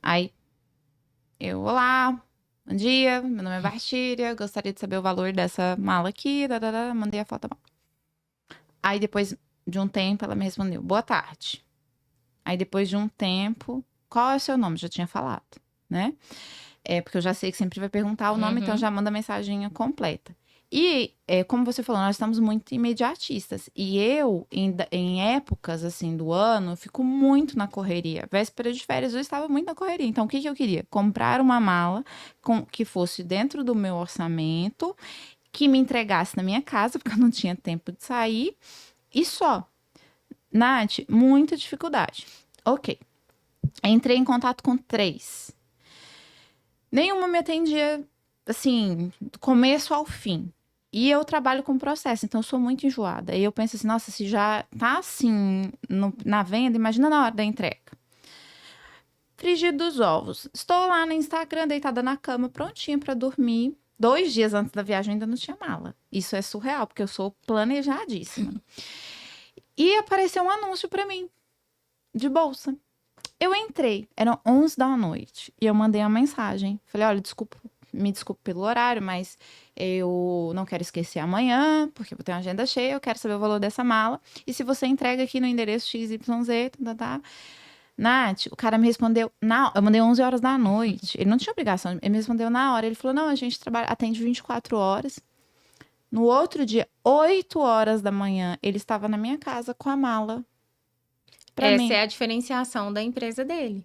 Aí eu, olá, bom dia, meu nome é Bartíria, gostaria de saber o valor dessa mala aqui, mandei a foto da mala. Aí depois de um tempo ela me respondeu, boa tarde. Aí depois de um tempo, qual é o seu nome? Já tinha falado, né? Porque eu já sei que sempre vai perguntar o nome, então já manda a mensagem completa. E, como você falou, nós estamos muito imediatistas. E eu, em épocas, assim, do ano, eu fico muito na correria. Véspera de férias, eu estava muito na correria. Então, o que eu queria? Comprar uma mala que fosse dentro do meu orçamento, que me entregasse na minha casa, porque eu não tinha tempo de sair. E só. Nath, muita dificuldade. Ok. Entrei em contato com 3. Nenhuma me atendia, assim, do começo ao fim. E eu trabalho com processo, então eu sou muito enjoada. E eu penso assim, nossa, se já tá assim na venda, imagina na hora da entrega. Frigir dos ovos. Estou lá no Instagram, deitada na cama, prontinha pra dormir. 2 dias antes da viagem ainda não tinha mala. Isso é surreal, porque eu sou planejadíssima. E apareceu um anúncio pra mim, de bolsa. Eu entrei, eram 11 da noite. E eu mandei uma mensagem. Falei, olha, me desculpe pelo horário, mas eu não quero esquecer amanhã, porque eu vou ter uma agenda cheia, eu quero saber o valor dessa mala. E se você entrega aqui no endereço XYZ, tá. Nath, o cara me respondeu, eu mandei 11 horas da noite. Ele não tinha obrigação, ele me respondeu na hora. Ele falou, não, a gente atende 24 horas. No outro dia, 8 horas da manhã, ele estava na minha casa com a mala. Essa é a diferenciação da empresa dele.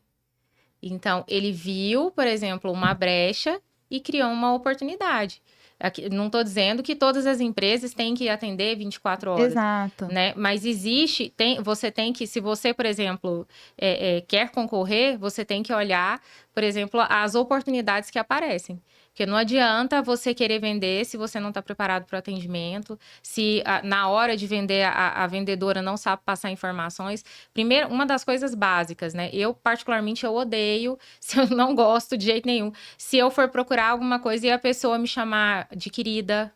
Então, ele viu, por exemplo, uma brecha e criou uma oportunidade. Aqui, não estou dizendo que todas as empresas têm que atender 24 horas. Exato. Né? Mas você tem que, se você, por exemplo, quer concorrer, você tem que olhar, por exemplo, as oportunidades que aparecem. Porque não adianta você querer vender se você não está preparado para o atendimento, se na hora de vender a vendedora não sabe passar informações. Primeiro, uma das coisas básicas, né? Eu, particularmente, eu odeio, se eu não gosto de jeito nenhum, se eu for procurar alguma coisa e a pessoa me chamar de querida,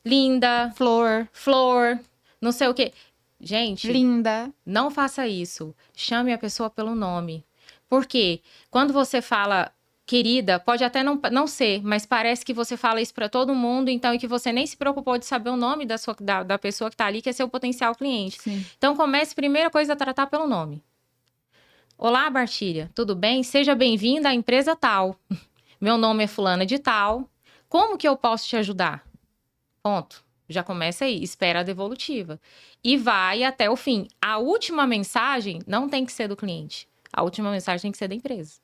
linda, flor, não sei o quê. Gente, linda, não faça isso. Chame a pessoa pelo nome. Por quê? Quando você fala querida, pode até não ser, mas parece que você fala isso para todo mundo, então, e que você nem se preocupou de saber o nome da pessoa que está ali, que é seu potencial cliente. Sim. Então, comece, primeira coisa, a tratar pelo nome. Olá, Bartíria, tudo bem? Seja bem-vinda à empresa tal. Meu nome é fulana de tal. Como que eu posso te ajudar? Ponto. Já começa aí, espera a devolutiva. E vai até o fim. A última mensagem não tem que ser do cliente. A última mensagem tem que ser da empresa.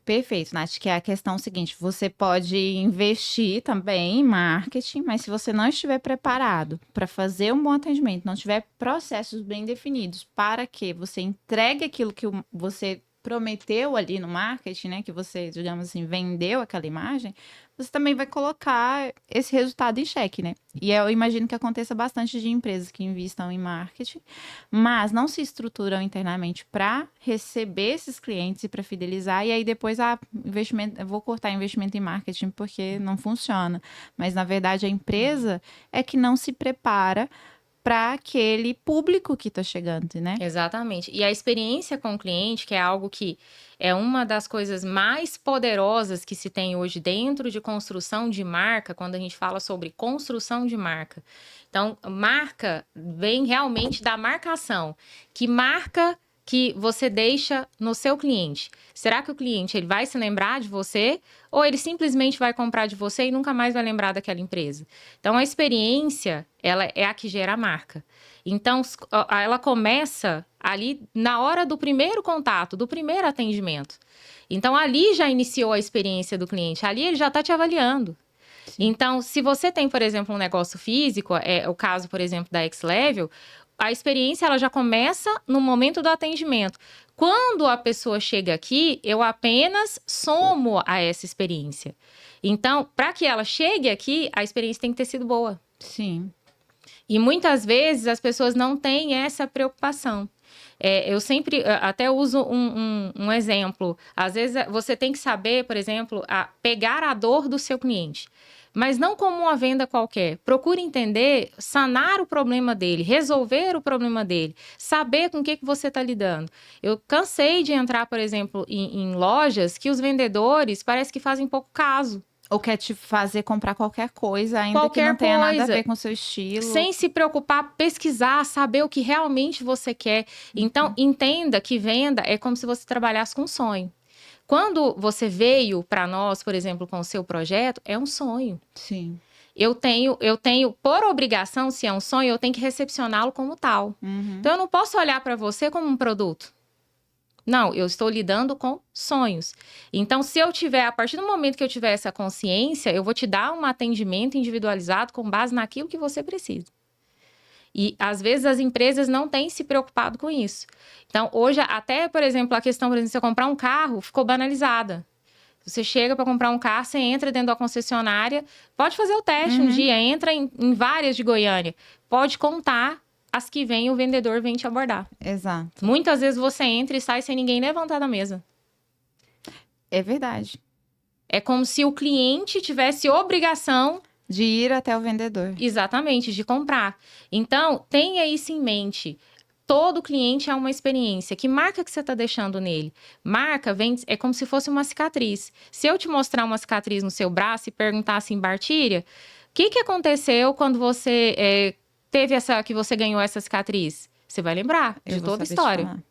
Perfeito, Nath, que é a questão seguinte, você pode investir também em marketing, mas se você não estiver preparado para fazer um bom atendimento, não tiver processos bem definidos para que você entregue aquilo que você prometeu ali no marketing, né, que você, digamos assim, vendeu aquela imagem, você também vai colocar esse resultado em xeque, né? E eu imagino que aconteça bastante de empresas que investam em marketing, mas não se estruturam internamente para receber esses clientes e para fidelizar, e aí depois investimento, eu vou cortar investimento em marketing porque não funciona. Mas na verdade a empresa é que não se prepara para aquele público que está chegando, né? Exatamente. E a experiência com o cliente, que é algo que é uma das coisas mais poderosas que se tem hoje dentro de construção de marca, quando a gente fala sobre construção de marca. Então, marca vem realmente da marcação. Que marca que você deixa no seu cliente? Será que o cliente ele vai se lembrar de você ou ele simplesmente vai comprar de você e nunca mais vai lembrar daquela empresa? Então, a experiência, ela é a que gera a marca. Então, ela começa ali na hora do primeiro contato, do primeiro atendimento. Então, ali já iniciou a experiência do cliente, ali ele já está te avaliando. Sim. Então, se você tem, por exemplo, um negócio físico, é o caso, por exemplo, da X-Level, a experiência ela já começa no momento do atendimento. Quando a pessoa chega aqui, eu apenas somo a essa experiência. Então, para que ela chegue aqui, a experiência tem que ter sido boa. Sim. E muitas vezes as pessoas não têm essa preocupação. Eu sempre até uso um exemplo. Às vezes você tem que saber, por exemplo, pegar a dor do seu cliente. Mas não como uma venda qualquer. Procure entender, sanar o problema dele, resolver o problema dele, saber com o que você está lidando. Eu cansei de entrar, por exemplo, em lojas que os vendedores parece que fazem pouco caso. Ou quer te fazer comprar qualquer coisa, ainda que não tenha nada a ver com o seu estilo. Sem se preocupar, pesquisar, saber o que realmente você quer. Então, entenda que venda é como se você trabalhasse com um sonho. Quando você veio para nós, por exemplo, com o seu projeto, é um sonho. Sim. Eu tenho, por obrigação, se é um sonho, eu tenho que recepcioná-lo como tal. Então, eu não posso olhar para você como um produto. Não, eu estou lidando com sonhos. Então, se eu tiver, a partir do momento que eu tiver essa consciência, eu vou te dar um atendimento individualizado com base naquilo que você precisa. E, às vezes, as empresas não têm se preocupado com isso. Então, hoje, até, por exemplo, a questão, por exemplo, de você comprar um carro, ficou banalizada. Você chega para comprar um carro, você entra dentro da concessionária, pode fazer o teste um dia, entra em várias de Goiânia, pode contar as que vem, o vendedor vem te abordar. Exato. Muitas vezes você entra e sai sem ninguém levantar da mesa. É verdade. É como se o cliente tivesse obrigação de ir até o vendedor. Exatamente, de comprar. Então, tenha isso em mente. Todo cliente é uma experiência. Que marca que você está deixando nele? Marca é como se fosse uma cicatriz. Se eu te mostrar uma cicatriz no seu braço e perguntar assim, Bartíria, o que aconteceu quando você que você ganhou essa cicatriz? Você vai lembrar de toda a história.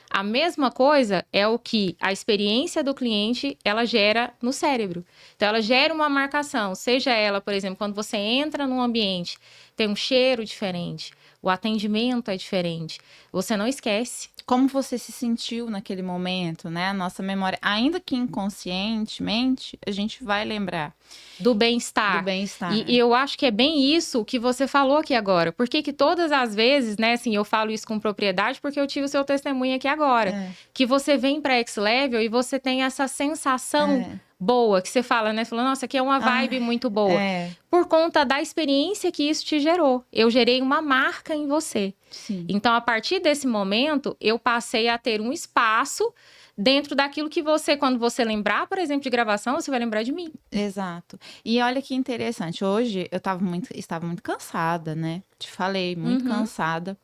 A mesma coisa é o que a experiência do cliente, ela gera no cérebro. Então, ela gera uma marcação. Seja ela, por exemplo, quando você entra num ambiente, tem um cheiro diferente, o atendimento é diferente. Você não esquece. Como você se sentiu naquele momento, né? A nossa memória, ainda que inconscientemente, a gente vai lembrar. Do bem-estar. Do bem-estar. E eu acho que é bem isso que você falou aqui agora. Porque que todas as vezes, né, assim, eu falo isso com propriedade porque eu tive o seu testemunho aqui agora. Que você vem para X-Level e você tem essa sensação boa, que você fala, né? Falando, nossa, aqui é uma vibe muito boa. Por conta da experiência que isso te gerou. Eu gerei uma marca em você. Sim. Então, a partir desse momento, eu passei a ter um espaço dentro daquilo que você, quando você lembrar, por exemplo, de gravação, você vai lembrar de mim. Exato. E olha que interessante, hoje eu estava muito cansada, né? Te falei, muito cansada.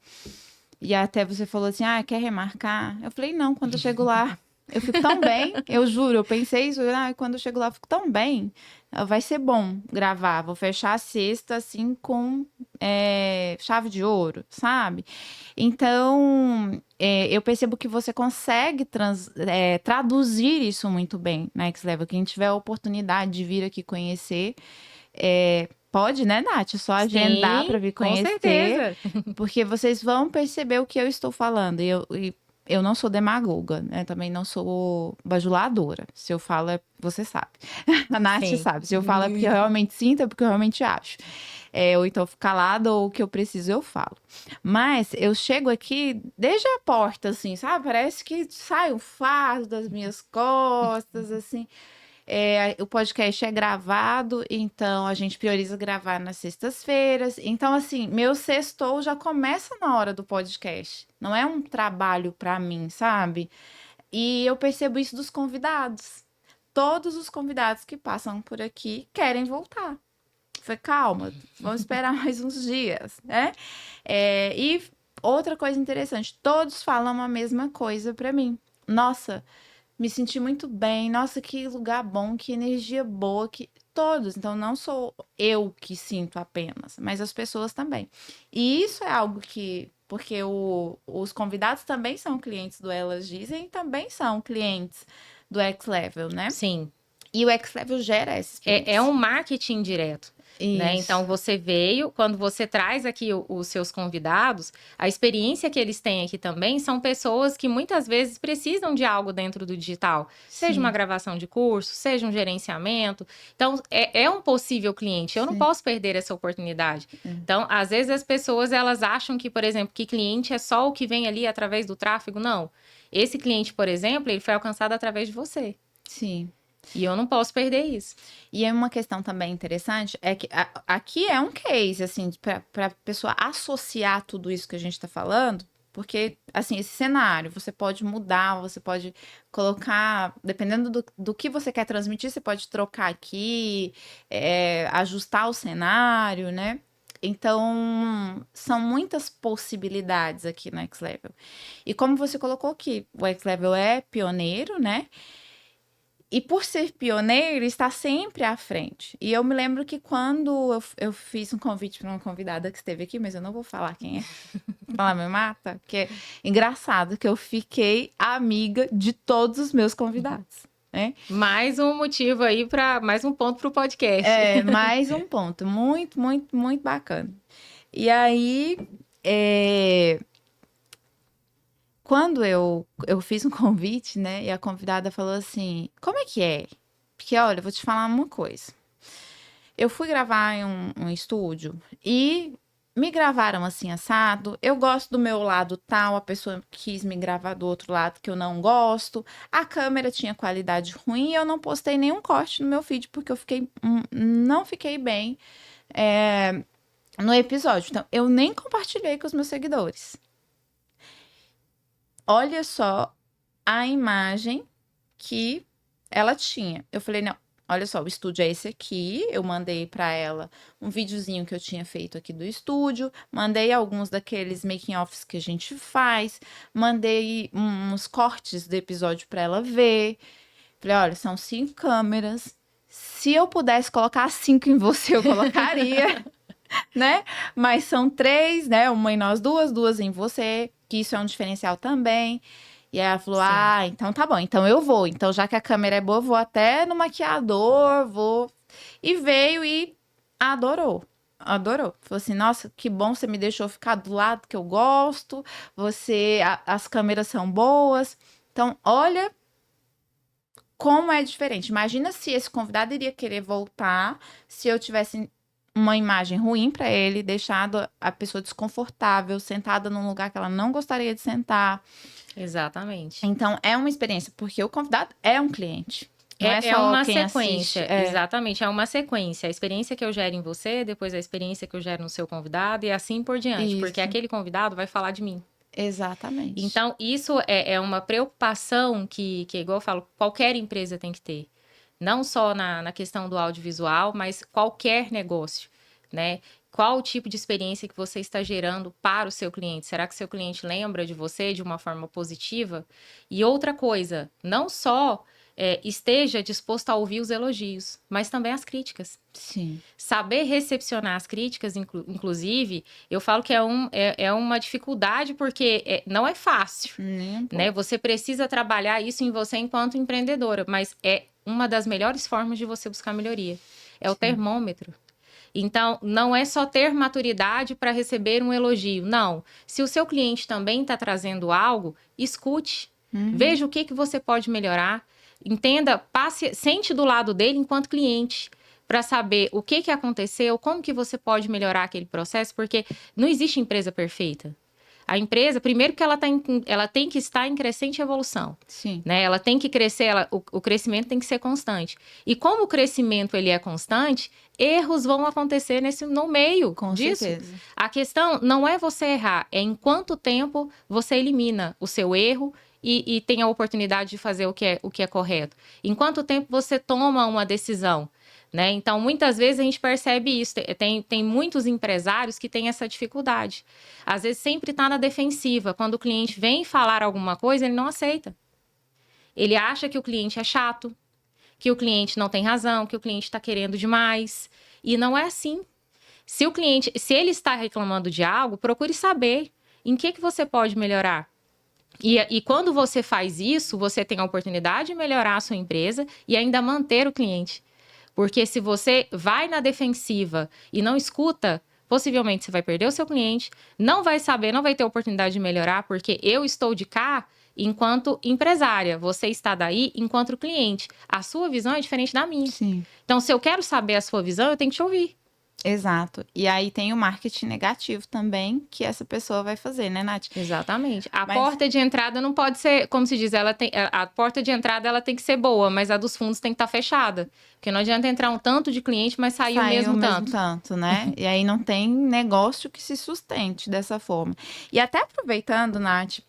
E até você falou assim, quer remarcar? Eu falei, não, quando eu chego lá, eu fico tão bem, eu juro, eu pensei isso, quando eu chego lá, eu fico tão bem, vai ser bom gravar, vou fechar a sexta, assim, com chave de ouro, sabe? Então, eu percebo que você consegue traduzir isso muito bem na X-Level. Quem tiver a oportunidade de vir aqui conhecer, pode, né, Nath? É só agendar para vir conhecer. Com certeza. Porque vocês vão perceber o que eu estou falando. Eu não sou demagoga, né? Também não sou bajuladora. Se eu falo, você sabe. A Nath sabe. Se eu falo é porque eu realmente sinto, é porque eu realmente acho. Ou então fico calada, ou o que eu preciso eu falo. Mas eu chego aqui desde a porta, assim, sabe? Parece que sai um fardo das minhas costas, assim. O podcast é gravado, então a gente prioriza gravar nas sextas-feiras. Então, assim, meu sextou já começa na hora do podcast. Não é um trabalho para mim, sabe? E eu percebo isso dos convidados. Todos os convidados que passam por aqui querem voltar. Foi calma, vamos esperar mais uns dias, né? E outra coisa interessante, todos falam a mesma coisa para mim. Nossa, me senti muito bem. Nossa, que lugar bom, que energia boa, que todos. Então, não sou eu que sinto apenas, mas as pessoas também. E isso é algo que, porque os convidados também são clientes do Elas Dizem e também são clientes do X-Level, né? Sim. E o X-Level gera essa experiência. É um marketing direto. Né? Isso. Então, você veio, quando você traz aqui os seus convidados, a experiência que eles têm aqui também são pessoas que muitas vezes precisam de algo dentro do digital. Seja uma gravação de curso, seja um gerenciamento. Então, é um possível cliente. Eu não posso perder essa oportunidade. Então, às vezes as pessoas, elas acham que, por exemplo, que cliente é só o que vem ali através do tráfego. Não. Esse cliente, por exemplo, ele foi alcançado através de você. Sim. E eu não posso perder isso. E é uma questão também interessante, é que aqui é um case, assim, para a pessoa associar tudo isso que a gente está falando, porque, assim, esse cenário, você pode mudar, você pode colocar, dependendo do que você quer transmitir, você pode trocar aqui, ajustar o cenário, né? Então, são muitas possibilidades aqui no X-Level. E como você colocou aqui, o X-Level é pioneiro, né? E por ser pioneiro, está sempre à frente. E eu me lembro que quando eu fiz um convite para uma convidada que esteve aqui, mas eu não vou falar quem é, ela me mata, porque é engraçado que eu fiquei amiga de todos os meus convidados. Né? Mais um motivo aí mais um ponto para o podcast. Mais um ponto. Muito, muito, muito bacana. E aí, quando eu fiz um convite, né, e a convidada falou assim, como é que é? Porque, olha, eu vou te falar uma coisa. Eu fui gravar em um estúdio e me gravaram assim, assado. Eu gosto do meu lado tal, a pessoa quis me gravar do outro lado que eu não gosto. A câmera tinha qualidade ruim e eu não postei nenhum corte no meu feed porque eu não fiquei bem no episódio. Então, eu nem compartilhei com os meus seguidores. Olha só a imagem que ela tinha. Eu falei, não, olha só, o estúdio é esse aqui. Eu mandei para ela um videozinho que eu tinha feito aqui do estúdio. Mandei alguns daqueles making-offs que a gente faz. Mandei uns cortes do episódio para ela ver. Falei, olha, são 5 câmeras. Se eu pudesse colocar 5 em você, eu colocaria. Né? Mas são 3, né? Uma em nós duas em você, que isso é um diferencial também. E aí ela falou, então tá bom, então eu vou. Então, já que a câmera é boa, eu vou até no maquiador, vou. E veio e adorou. Falou assim, nossa, que bom, você me deixou ficar do lado que eu gosto. As câmeras são boas. Então, olha como é diferente. Imagina se esse convidado iria querer voltar se eu tivesse uma imagem ruim para ele, deixado a pessoa desconfortável, sentada num lugar que ela não gostaria de sentar. Exatamente. Então, é uma experiência, porque o convidado é um cliente. Não é só uma quem sequência, assiste. Exatamente, é uma sequência. A experiência que eu gero em você, depois a experiência que eu gero no seu convidado e assim por diante, porque aquele convidado vai falar de mim. Exatamente. Então, isso é uma preocupação que, igual eu falo, qualquer empresa tem que ter. Não só na questão do audiovisual, mas qualquer negócio, né? Qual o tipo de experiência que você está gerando para o seu cliente? Será que seu cliente lembra de você de uma forma positiva? E outra coisa, não só esteja disposto a ouvir os elogios, mas também as críticas. Sim. Saber recepcionar as críticas, inclusive, eu falo que é uma dificuldade porque não é fácil, né? Você precisa trabalhar isso em você enquanto empreendedora, mas é uma das melhores formas de você buscar melhoria. É o termômetro. Então, não é só ter maturidade para receber um elogio. Não. Se o seu cliente também está trazendo algo, escute. Veja o que você pode melhorar. Entenda, sente do lado dele enquanto cliente, para saber o que aconteceu, como que você pode melhorar aquele processo, porque não existe empresa perfeita. A empresa, primeiro que ela tem que estar em crescente evolução. Sim. Né? Ela tem que crescer, o crescimento tem que ser constante. E como o crescimento ele é constante, erros vão acontecer no meio Com disso. certeza. A questão não é você errar, é em quanto tempo você elimina o seu erro e tem a oportunidade de fazer o que é correto. Em quanto tempo você toma uma decisão. Né? Então, muitas vezes a gente percebe isso. Tem muitos empresários que têm essa dificuldade. Às vezes sempre está na defensiva. Quando o cliente vem falar alguma coisa, ele não aceita. Ele acha que o cliente é chato, que o cliente não tem razão, que o cliente está querendo demais. E não é assim. Se ele está reclamando de algo, procure saber em que você pode melhorar. E quando você faz isso, você tem a oportunidade de melhorar a sua empresa e ainda manter o cliente. Porque se você vai na defensiva e não escuta, possivelmente você vai perder o seu cliente, não vai saber, não vai ter oportunidade de melhorar, porque eu estou de cá enquanto empresária, você está daí enquanto cliente. A sua visão é diferente da minha. Sim. Então, se eu quero saber a sua visão, eu tenho que te ouvir. Exato. E aí tem o marketing negativo também, que essa pessoa vai fazer, né, Nath? Exatamente. A porta de entrada não pode ser, como se diz, a porta de entrada ela tem que ser boa, mas a dos fundos tem que estar fechada. Porque não adianta entrar um tanto de cliente, mas sair o mesmo tanto. Né? E aí não tem negócio que se sustente dessa forma. E até aproveitando, Nath,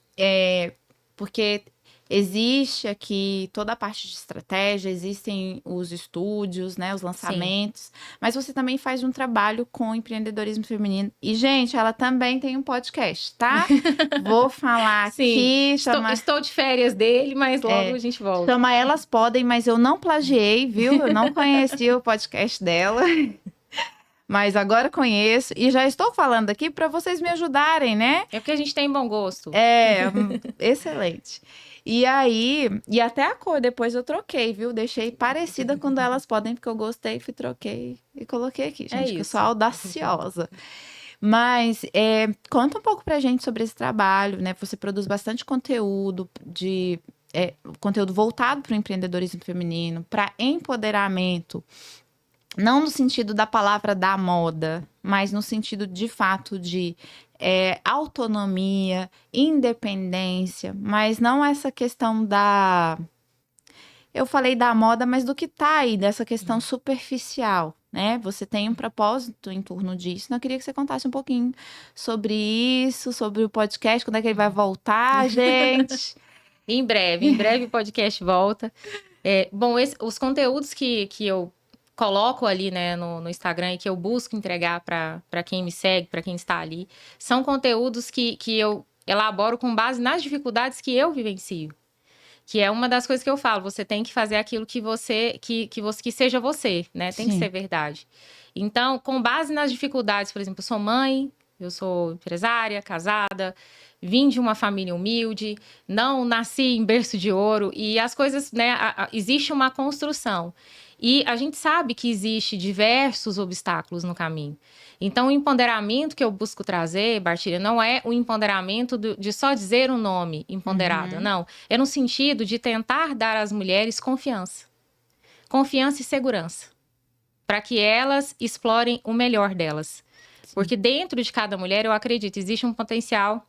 porque existe aqui toda a parte de estratégia, existem os estúdios, né, os lançamentos, sim, mas você também faz um trabalho com empreendedorismo feminino. E, gente, ela também tem um podcast, tá? Vou falar aqui. Estou de férias dele, mas logo a gente volta. Chama Elas Podem, mas eu não plagiei, viu? Eu não conhecia o podcast dela. Mas agora conheço e já estou falando aqui para vocês me ajudarem, né? É porque a gente tem bom gosto. Excelente. E aí, e até a cor depois eu troquei, viu? Deixei parecida com Elas Podem, porque eu gostei, troquei e coloquei aqui, gente, que eu sou audaciosa. Mas conta um pouco pra gente sobre esse trabalho, né? Você produz bastante conteúdo conteúdo voltado para o empreendedorismo feminino, para empoderamento. Não no sentido da palavra da moda, mas no sentido de fato de autonomia, independência, mas não essa questão da... Eu falei da moda, mas do que tá aí, dessa questão superficial, né? Você tem um propósito em torno disso. Eu queria que você contasse um pouquinho sobre isso, sobre o podcast, quando é que ele vai voltar, gente? Em breve o podcast volta. Bom, os conteúdos que eu coloco ali, né, no Instagram e que eu busco entregar para quem me segue, para quem está ali, são conteúdos que eu elaboro com base nas dificuldades que eu vivencio. Que é uma das coisas que eu falo, você tem que fazer aquilo que seja você, né? Tem que ser verdade. Então, com base nas dificuldades, por exemplo, eu sou mãe, eu sou empresária, casada, vim de uma família humilde, não nasci em berço de ouro e as coisas, né, existe uma construção. E a gente sabe que existe diversos obstáculos no caminho. Então, o empoderamento que eu busco trazer, Bartira, não é o empoderamento de só dizer o nome empoderada, não. É no sentido de tentar dar às mulheres confiança. Confiança e segurança. Para que elas explorem o melhor delas. Sim. Porque dentro de cada mulher, eu acredito, existe um potencial.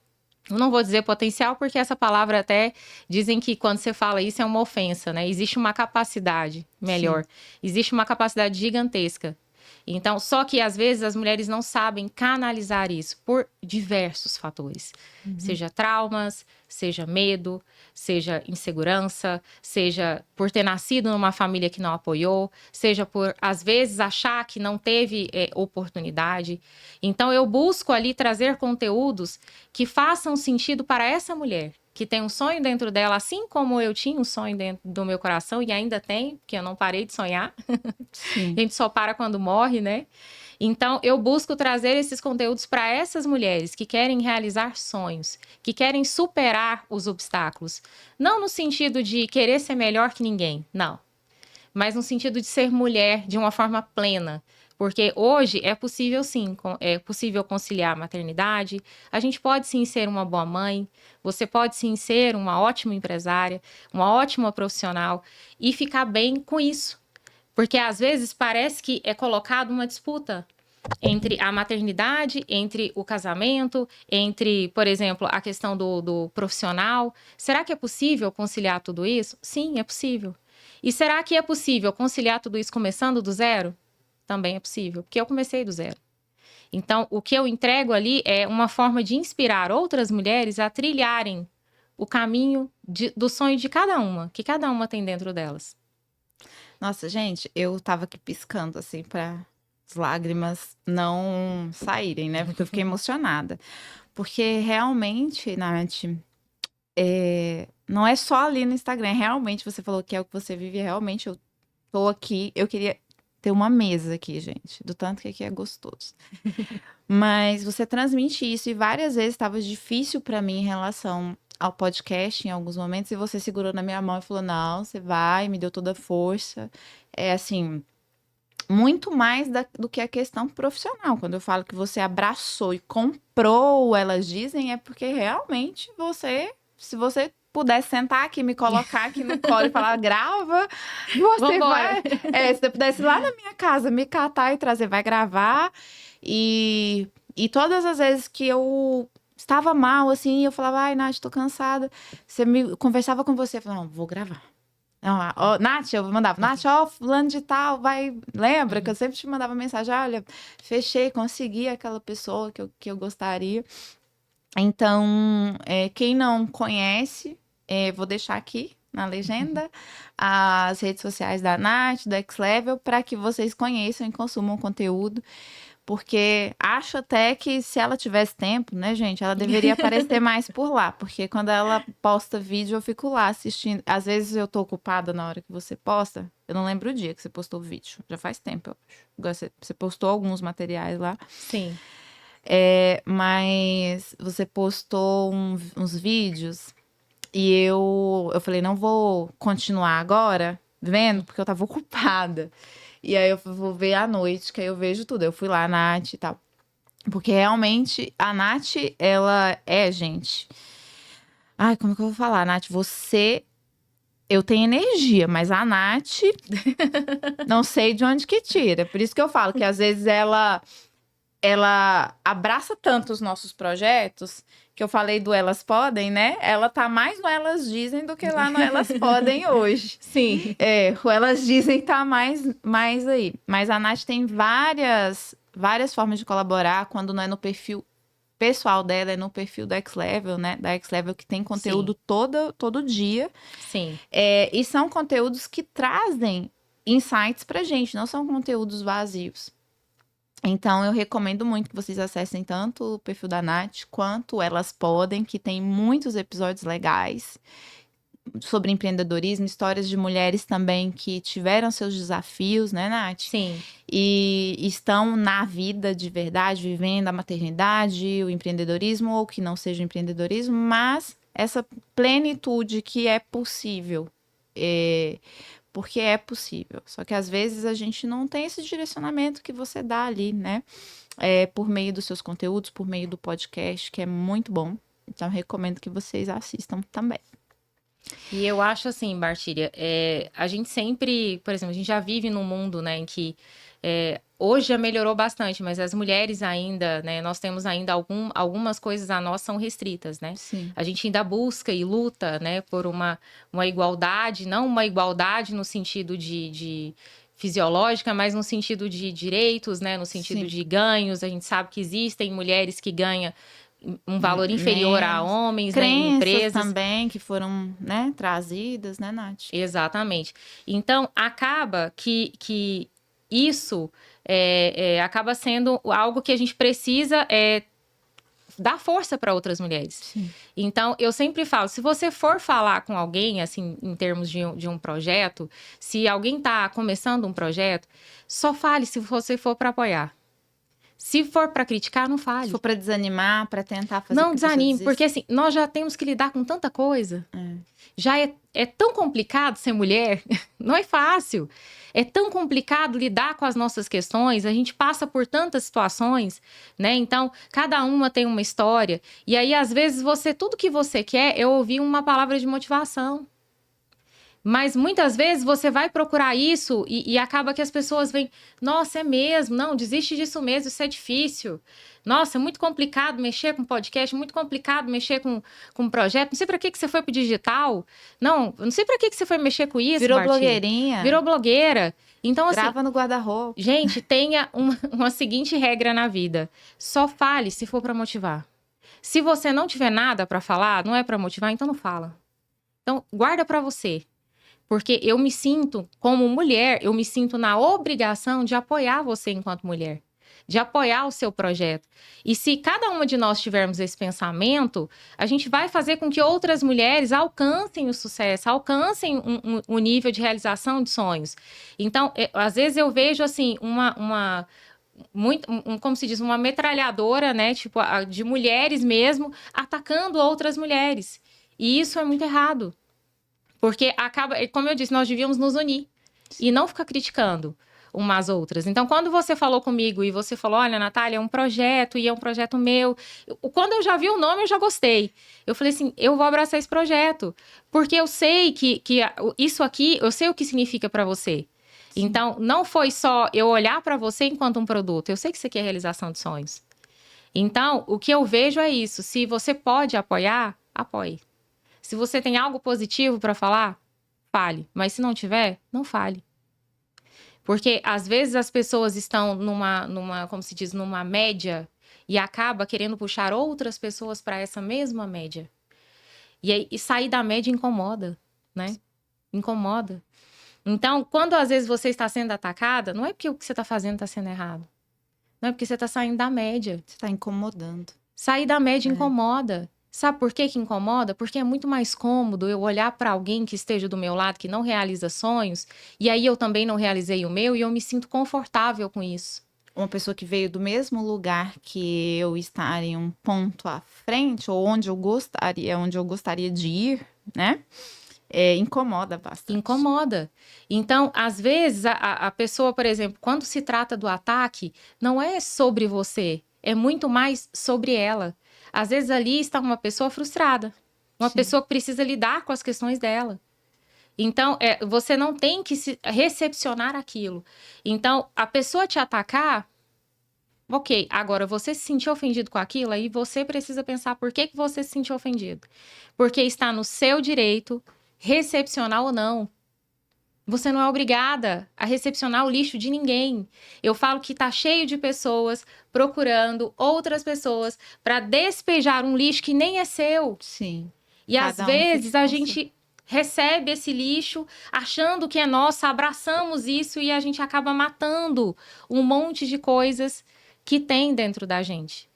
Eu não vou dizer potencial, porque essa palavra até dizem que quando você fala isso é uma ofensa, né? Existe uma capacidade melhor. Sim. Existe uma capacidade gigantesca. Então, só que às vezes as mulheres não sabem canalizar isso por diversos fatores. Uhum. Seja traumas, seja medo, seja insegurança, seja por ter nascido numa família que não apoiou, seja por, às vezes, achar que não teve oportunidade. Então, eu busco ali trazer conteúdos que façam sentido para essa mulher, que tem um sonho dentro dela, assim como eu tinha um sonho dentro do meu coração e ainda tenho, porque eu não parei de sonhar. Sim. A gente só para quando morre, né? Então, eu busco trazer esses conteúdos para essas mulheres que querem realizar sonhos, que querem superar os obstáculos. Não no sentido de querer ser melhor que ninguém, não. Mas no sentido de ser mulher de uma forma plena. Porque hoje é possível sim, é possível conciliar a maternidade, a gente pode sim ser uma boa mãe, você pode sim ser uma ótima empresária, uma ótima profissional e ficar bem com isso. Porque às vezes parece que é colocado uma disputa. entre a maternidade, entre o casamento, entre, por exemplo, a questão do profissional. Será que é possível conciliar tudo isso? Sim, é possível. E será que é possível conciliar tudo isso começando do zero? Também é possível, porque eu comecei do zero. Então, o que eu entrego ali é uma forma de inspirar outras mulheres a trilharem o caminho do sonho de cada uma, que cada uma tem dentro delas. Nossa, gente, eu tava aqui piscando, assim, para as lágrimas não saírem, né? Porque eu fiquei emocionada. Porque realmente, Nath, não é só ali no Instagram. Realmente, você falou que é o que você vive. Realmente, eu tô aqui. Eu queria ter uma mesa aqui, gente. Do tanto que aqui é gostoso. Mas você transmite isso. E várias vezes estava difícil para mim em relação ao podcast em alguns momentos. E você segurou na minha mão e falou, não, você vai. Me deu toda a força. É assim... Muito mais do que a questão profissional. Quando eu falo que você abraçou e comprou, elas dizem, é porque realmente se você pudesse sentar aqui, me colocar aqui no colo e falar, grava, você vai. Se você pudesse ir lá na minha casa, me catar e trazer, vai gravar. E todas as vezes que eu estava mal, assim, eu falava, ai, Nath, tô cansada. Você conversava com você, eu falava, não, vou gravar. Não, Nath, eu mandava, Nath, fulano de tal, vai. Lembra que eu sempre te mandava mensagem, olha, fechei, consegui aquela pessoa que eu gostaria. Então, quem não conhece, vou deixar aqui na legenda as redes sociais da Nath, do X-Level, para que vocês conheçam e consumam conteúdo. Porque acho até que se ela tivesse tempo, né, gente, ela deveria aparecer mais por lá. Porque quando ela posta vídeo, eu fico lá assistindo. Às vezes eu tô ocupada na hora que você posta. Eu não lembro o dia que você postou o vídeo. Já faz tempo, eu acho. Você postou alguns materiais lá. Sim. Mas você postou uns vídeos e eu falei, não vou continuar agora vendo, porque eu tava ocupada. E aí eu vou ver à noite, que aí eu vejo tudo. Eu fui lá, a Nath e tal. Porque realmente, a Nath, ela gente... Ai, como que eu vou falar, Nath? Eu tenho energia, mas a Nath... não sei de onde que tira. Por isso que eu falo que às vezes ela abraça tanto os nossos projetos, que eu falei do Elas Podem, né? Ela tá mais no Elas Dizem do que lá no Elas Podem hoje. Sim. O Elas Dizem tá mais aí. Mas a Nath tem várias formas de colaborar, quando não é no perfil pessoal dela, é no perfil da X-Level, né? Da X-Level, que tem conteúdo todo dia. Sim. E são conteúdos que trazem insights pra gente, não são conteúdos vazios. Então, eu recomendo muito que vocês acessem tanto o perfil da Nath quanto Elas Podem, que tem muitos episódios legais sobre empreendedorismo, histórias de mulheres também que tiveram seus desafios, né, Nath? Sim. E estão na vida de verdade, vivendo a maternidade, o empreendedorismo, ou que não seja o empreendedorismo, mas essa plenitude que é possível. Porque é possível. Só que às vezes a gente não tem esse direcionamento que você dá ali, né? Por meio dos seus conteúdos, por meio do podcast, que é muito bom. Então, eu recomendo que vocês assistam também. E eu acho assim, Bartíria, a gente sempre, por exemplo, a gente já vive num mundo, né, em que hoje já melhorou bastante, mas as mulheres ainda, né, nós temos ainda algumas coisas a nós são restritas, né? Sim. A gente ainda busca e luta, né, por uma igualdade, não uma igualdade no sentido de fisiológica, mas no sentido de direitos, né, no sentido Sim. de ganhos. A gente sabe que existem mulheres que ganham um valor inferior a homens, né, em empresas também que foram, né, trazidas, né, Nath? Exatamente. Então, acaba que isso acaba sendo algo que a gente precisa dar força para outras mulheres. Sim. Então, eu sempre falo, se você for falar com alguém, assim, em termos de um projeto, se alguém está começando um projeto, só fale se você for para apoiar. Se for para criticar, não fale. Se for para desanimar, para tentar fazer... Não desanime, porque assim, nós já temos que lidar com tanta coisa. Já é tão complicado ser mulher, não é fácil. É tão complicado lidar com as nossas questões, a gente passa por tantas situações, né? Então, cada uma tem uma história. E aí, às vezes, tudo que você quer é ouvir uma palavra de motivação. Mas muitas vezes você vai procurar isso e acaba que as pessoas veem, nossa, é mesmo, não, desiste disso mesmo, isso é difícil. Nossa, é muito complicado mexer com podcast, muito complicado mexer com projeto. Não sei para que você foi pro digital. Não sei para que você foi mexer com isso, Virou Marti. blogueirinha. Virou blogueira. Então, assim, Grava no guarda-roupa. gente, tenha uma seguinte regra na vida. Só fale se for para motivar. Se você não tiver nada para falar, não é para motivar, então não fala. Então, guarda para você. Porque eu me sinto, como mulher, eu me sinto na obrigação de apoiar você enquanto mulher. De apoiar o seu projeto. E se cada uma de nós tivermos esse pensamento, a gente vai fazer com que outras mulheres alcancem o sucesso, alcancem um nível de realização de sonhos. Então, às vezes eu vejo, assim, como se diz, uma metralhadora, né? Tipo, de mulheres mesmo, atacando outras mulheres. E isso é muito errado. Porque acaba, como eu disse, nós devíamos nos unir e não ficar criticando umas outras. Então, quando você falou comigo e você falou, olha, Natália, é um projeto e é um projeto meu. Quando eu já vi o nome, eu já gostei. Eu falei assim, eu vou abraçar esse projeto. Porque eu sei que isso aqui, eu sei o que significa para você. Sim. Então, não foi só eu olhar para você enquanto um produto. Eu sei que isso aqui é realização de sonhos. Então, o que eu vejo é isso. Se você pode apoiar, apoie. Se você tem algo positivo para falar, fale. Mas se não tiver, não fale. Porque, às vezes, as pessoas estão como se diz, numa média e acaba querendo puxar outras pessoas para essa mesma média. E sair da média incomoda, né? Incomoda. Então, quando, às vezes, você está sendo atacada, não é porque o que você está fazendo está sendo errado. Não é porque você está saindo da média. Você está incomodando. Sair da média incomoda. Sabe por que incomoda? Porque é muito mais cômodo eu olhar para alguém que esteja do meu lado, que não realiza sonhos, e aí eu também não realizei o meu, e eu me sinto confortável com isso. Uma pessoa que veio do mesmo lugar que eu estar em um ponto à frente, ou onde eu gostaria de ir, né? Incomoda bastante. Incomoda. Então, às vezes, a pessoa, por exemplo, quando se trata do ataque, não é sobre você, é muito mais sobre ela. Às vezes ali está uma pessoa frustrada, uma Sim. pessoa que precisa lidar com as questões dela. Então, você não tem que recepcionar aquilo. Então, a pessoa te atacar, ok, agora você se sentiu ofendido com aquilo, aí você precisa pensar por que você se sentiu ofendido. Porque está no seu direito, recepcionar ou não. Você não é obrigada a recepcionar o lixo de ninguém. Eu falo que tá cheio de pessoas procurando outras pessoas para despejar um lixo que nem é seu. Sim. E às vezes a gente recebe esse lixo achando que é nosso, abraçamos isso e a gente acaba matando um monte de coisas que tem dentro da gente.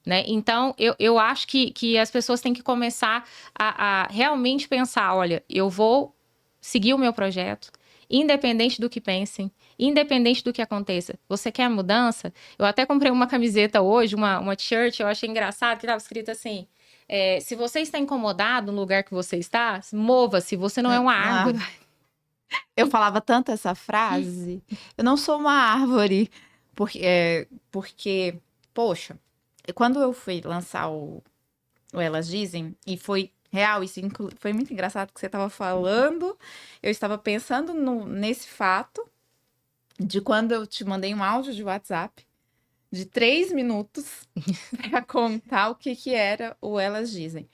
Né? Então, eu acho que as pessoas têm que começar a realmente pensar, olha, eu vou seguir o meu projeto, independente do que pensem, independente do que aconteça. Você quer mudança? Eu até comprei uma camiseta hoje, uma t-shirt, eu achei engraçado, que estava escrito assim, se você está incomodado no lugar que você está, mova-se, você não é uma árvore. Eu falava tanto essa frase, eu não sou uma árvore, porque poxa, quando eu fui lançar o Elas Dizem, e foi real, isso foi muito engraçado que você estava falando, eu estava pensando nesse fato de quando eu te mandei um áudio de WhatsApp de 3 minutos para contar o que era o Elas Dizem.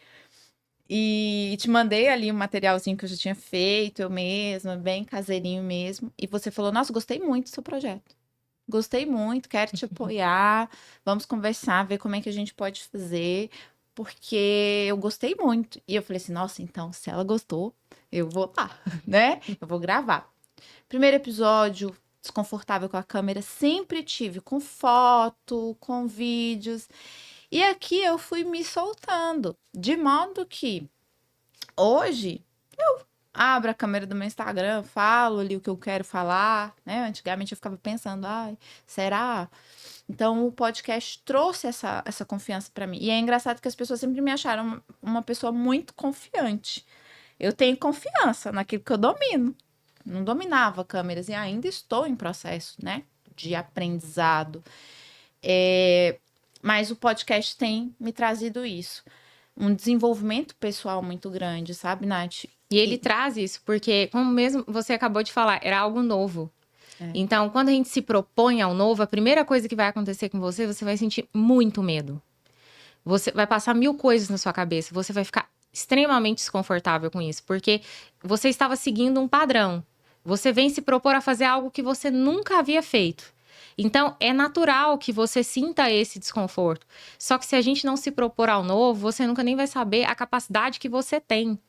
E te mandei ali um materialzinho que eu já tinha feito, eu mesma, bem caseirinho mesmo. E você falou, nossa, gostei muito do seu projeto. Gostei muito, quero te apoiar, vamos conversar, ver como é que a gente pode fazer, porque eu gostei muito. E eu falei assim, nossa, então, se ela gostou, eu vou lá, né? Eu vou gravar. Primeiro episódio, desconfortável com a câmera, sempre tive, com foto, com vídeos. E aqui eu fui me soltando, de modo que hoje eu abro a câmera do meu Instagram, falo ali o que eu quero falar, né? Antigamente eu ficava pensando, ai, será? Então o podcast trouxe essa confiança para mim. E é engraçado que as pessoas sempre me acharam uma pessoa muito confiante. Eu tenho confiança naquilo que eu domino. Não dominava câmeras e ainda estou em processo, né? De aprendizado. Mas o podcast tem me trazido isso. Um desenvolvimento pessoal muito grande, sabe, Nath? E ele traz isso, porque, como mesmo você acabou de falar, era algo novo. Então, quando a gente se propõe ao novo, a primeira coisa que vai acontecer com você, você vai sentir muito medo. Você vai passar 1000 coisas na sua cabeça, você vai ficar extremamente desconfortável com isso, porque você estava seguindo um padrão. Você vem se propor a fazer algo que você nunca havia feito. Então, é natural que você sinta esse desconforto. Só que se a gente não se propor ao novo, você nunca nem vai saber a capacidade que você tem.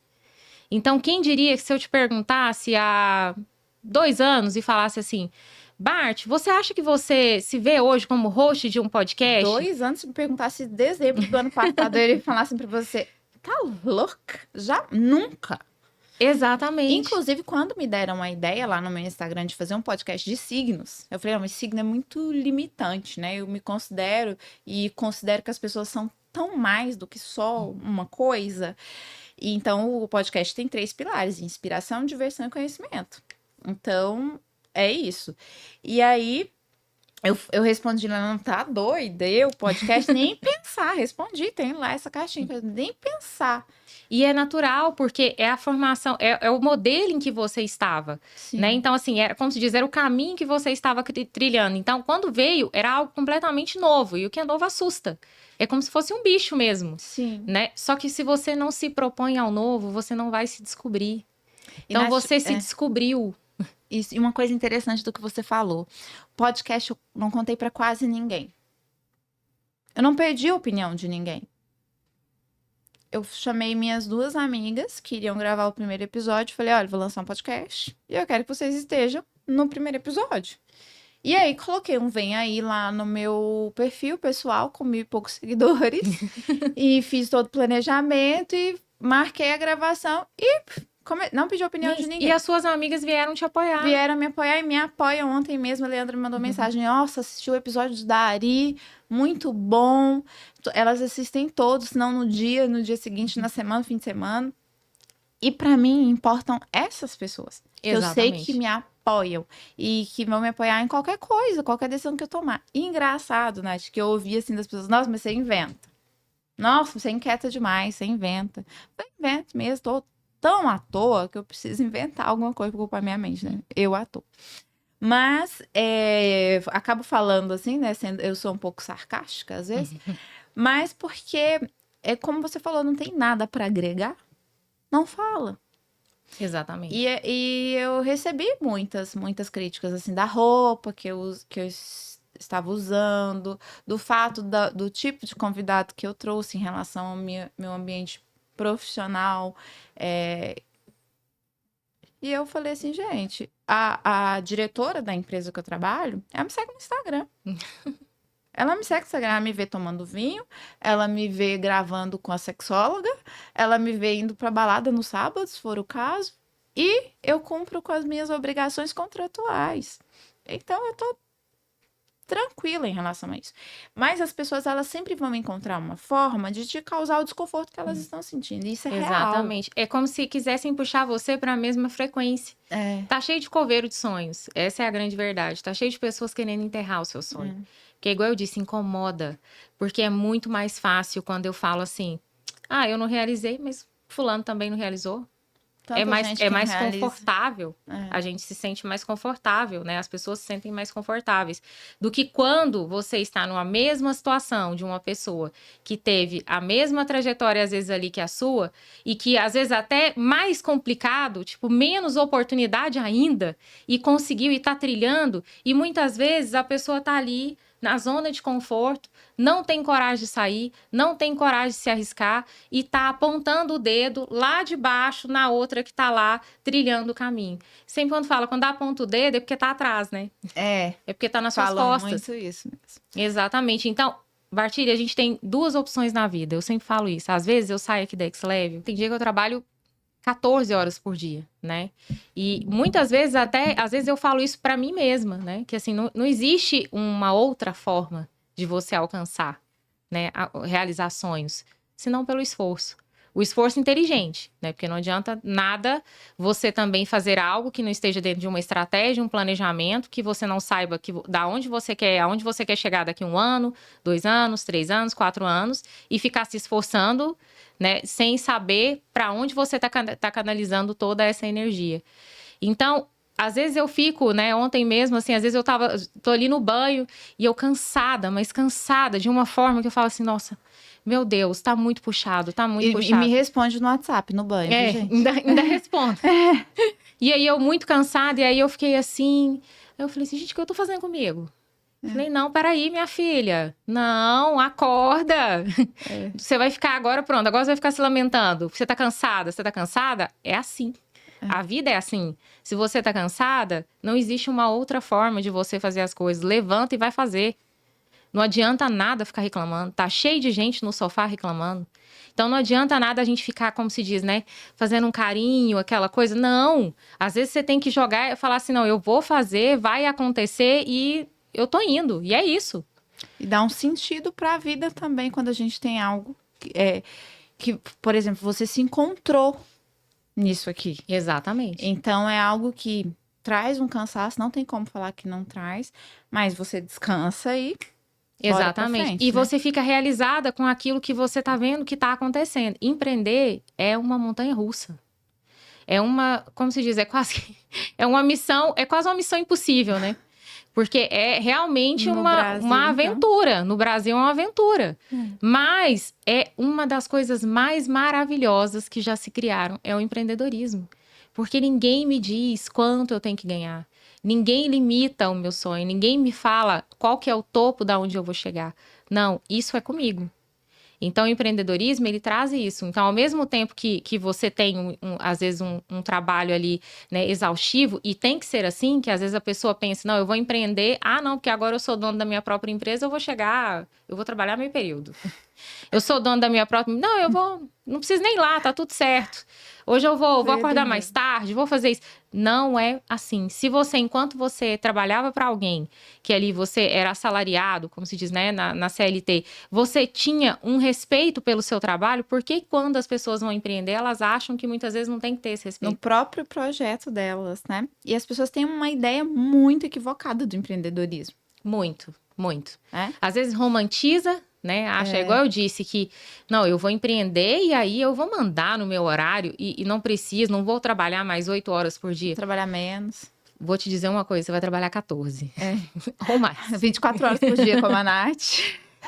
Então, quem diria que se eu te perguntasse há 2 anos e falasse assim, Bart, você acha que você se vê hoje como host de um podcast? 2 anos, se me perguntasse em dezembro do ano passado, ele falasse pra você, tá louca? Já nunca. Exatamente. Inclusive, quando me deram uma ideia lá no meu Instagram de fazer um podcast de signos, eu falei, não, mas signo é muito limitante, né? Eu me considero e considero que as pessoas são tão mais do que só uma coisa. E então, o podcast tem 3 pilares: inspiração, diversão e conhecimento. Então, é isso. E aí, eu respondi lá, não tá doida? Eu, podcast, nem pensar. Respondi, tem lá essa caixinha, nem pensar. E é natural, porque é a formação, é o modelo em que você estava, né? Então, assim, era, como se diz, era o caminho que você estava trilhando. Então, quando veio, era algo completamente novo. E o que é novo assusta. É como se fosse um bicho mesmo. Sim. Né? Só que se você não se propõe ao novo, você não vai se descobrir. Então, você se descobriu. Isso, e uma coisa interessante do que você falou. Podcast eu não contei pra quase ninguém. Eu não perdi a opinião de ninguém. Eu chamei minhas 2 amigas que iriam gravar o primeiro episódio. Falei, olha, vou lançar um podcast e eu quero que vocês estejam no primeiro episódio. E aí, coloquei um vem aí lá no meu perfil pessoal, com 1.000 e poucos seguidores. E fiz todo o planejamento e marquei a gravação e não pedi a opinião de ninguém. E as suas amigas vieram te apoiar. Vieram me apoiar e me apoiam. Ontem mesmo a Leandra me mandou mensagem. Nossa, assisti o episódio da Ari, muito bom. Elas assistem todos, não no dia seguinte, na semana, fim de semana. E pra mim importam essas pessoas. Eu sei que me apoiam e que vão me apoiar em qualquer coisa, qualquer decisão que eu tomar. E engraçado, Nath, que eu ouvi assim das pessoas, nossa, mas você inventa. Nossa, você é inquieta demais, você inventa. Eu invento mesmo, tô tão à toa que eu preciso inventar alguma coisa pra ocupar minha mente, né? Eu à toa. Mas, acabo falando assim, né? Eu sou um pouco sarcástica às vezes, mas porque, como você falou, não tem nada pra agregar, não fala. Exatamente. E eu recebi muitas críticas, assim, da roupa que eu estava usando, do fato do tipo de convidado que eu trouxe em relação ao meu ambiente profissional. E eu falei assim, gente, a diretora da empresa que eu trabalho, ela me segue no Instagram. Ela me segue no Instagram, ela me vê tomando vinho, ela me vê gravando com a sexóloga, ela me vê indo pra balada no sábado, se for o caso, e eu cumpro com as minhas obrigações contratuais. Então, eu tô tranquila em relação a isso. Mas as pessoas, elas sempre vão encontrar uma forma de te causar o desconforto que elas estão sentindo. Isso é real. Exatamente. É como se quisessem puxar você para a mesma frequência. Tá cheio de coveiro de sonhos. Essa é a grande verdade. Tá cheio de pessoas querendo enterrar o seu sonho. Porque, igual eu disse, incomoda. Porque é muito mais fácil quando eu falo assim, eu não realizei, mas fulano também não realizou. É mais confortável. A gente se sente mais confortável, né? As pessoas se sentem mais confortáveis. Do que quando você está numa mesma situação de uma pessoa que teve a mesma trajetória, às vezes, ali que a sua, e que, às vezes, até mais complicado, tipo, menos oportunidade ainda, e conseguiu e tá trilhando, e muitas vezes a pessoa tá ali na zona de conforto, não tem coragem de sair, não tem coragem de se arriscar e tá apontando o dedo lá de baixo na outra que tá lá trilhando o caminho. Sempre quando aponta o dedo é porque tá atrás, né? É porque tá nas suas costas. Muito isso mesmo. Exatamente. Então, Bartilha, a gente tem 2 opções na vida. Eu sempre falo isso. Às vezes eu saio aqui da X-Level, tem dia que eu trabalho 14 horas por dia, né? E muitas vezes às vezes eu falo isso pra mim mesma, né? Que assim, não existe uma outra forma de você alcançar, né? Realizar sonhos, senão pelo esforço. o esforço inteligente, né? Porque não adianta nada você também fazer algo que não esteja dentro de uma estratégia, um planejamento, que você não saiba da onde você quer, aonde você quer chegar daqui 1 ano, 2 anos, 3 anos, 4 anos, e ficar se esforçando, né? Sem saber para onde você tá canalizando toda essa energia. Então, às vezes eu fico, né, ontem mesmo, assim, às vezes tô ali no banho e eu cansada, mas cansada de uma forma que eu falo assim, nossa, meu Deus, tá muito puxado, tá muito puxado. E me responde no WhatsApp, no banho, viu, gente? Ainda respondo. E aí eu muito cansada, e aí eu fiquei assim, eu falei assim, gente, o que eu tô fazendo comigo? Falei, não, peraí, minha filha. Não, acorda. Você vai ficar agora, pronto, agora você vai ficar se lamentando. Você tá cansada, você tá cansada? É assim. A vida é assim. Se você tá cansada, não existe uma outra forma de você fazer as coisas. Levanta e vai fazer. Não adianta nada ficar reclamando. Tá cheio de gente no sofá reclamando. Então não adianta nada a gente ficar, como se diz, né? Fazendo um carinho, aquela coisa. Não. Às vezes você tem que jogar e falar assim, não, eu vou fazer, vai acontecer e eu tô indo. E é isso. E dá um sentido pra vida também quando a gente tem algo que, por exemplo, você se encontrou nisso aqui. Exatamente. Então é algo que traz um cansaço, não tem como falar que não traz, mas você descansa e exatamente. frente, E né? você fica realizada com aquilo que você tá vendo que tá acontecendo. Empreender é uma montanha russa. É uma, como se diz, é quase uma missão impossível, né? Porque é realmente uma aventura. Então. No Brasil é uma aventura. Mas é uma das coisas mais maravilhosas que já se criaram, é o empreendedorismo. Porque ninguém me diz quanto eu tenho que ganhar. Ninguém limita o meu sonho, ninguém me fala qual que é o topo da onde eu vou chegar. Não, isso é comigo. Então, o empreendedorismo, ele traz isso. Então, ao mesmo tempo que você tem, às vezes, um trabalho ali, né, exaustivo, e tem que ser assim, que às vezes a pessoa pensa, não, eu vou empreender, não, porque agora eu sou dono da minha própria empresa, eu vou trabalhar meio período. Eu sou dono da minha própria... Não, não preciso nem ir lá, tá tudo certo. Hoje eu vou acordar mais tarde, vou fazer isso. Não é assim. Se você, enquanto você trabalhava para alguém, que ali você era assalariado, como se diz, né, na CLT, você tinha um respeito pelo seu trabalho, porque quando as pessoas vão empreender, elas acham que muitas vezes não tem que ter esse respeito. No próprio projeto delas, né? E as pessoas têm uma ideia muito equivocada do empreendedorismo. Muito, muito. Às vezes romantiza, né? Acha, igual eu disse, que não, eu vou empreender e aí eu vou mandar no meu horário e não preciso, não vou trabalhar mais 8 horas por dia. Vou trabalhar menos. Vou te dizer uma coisa, você vai trabalhar 14. Ou mais. 24 horas por dia, como a Nath.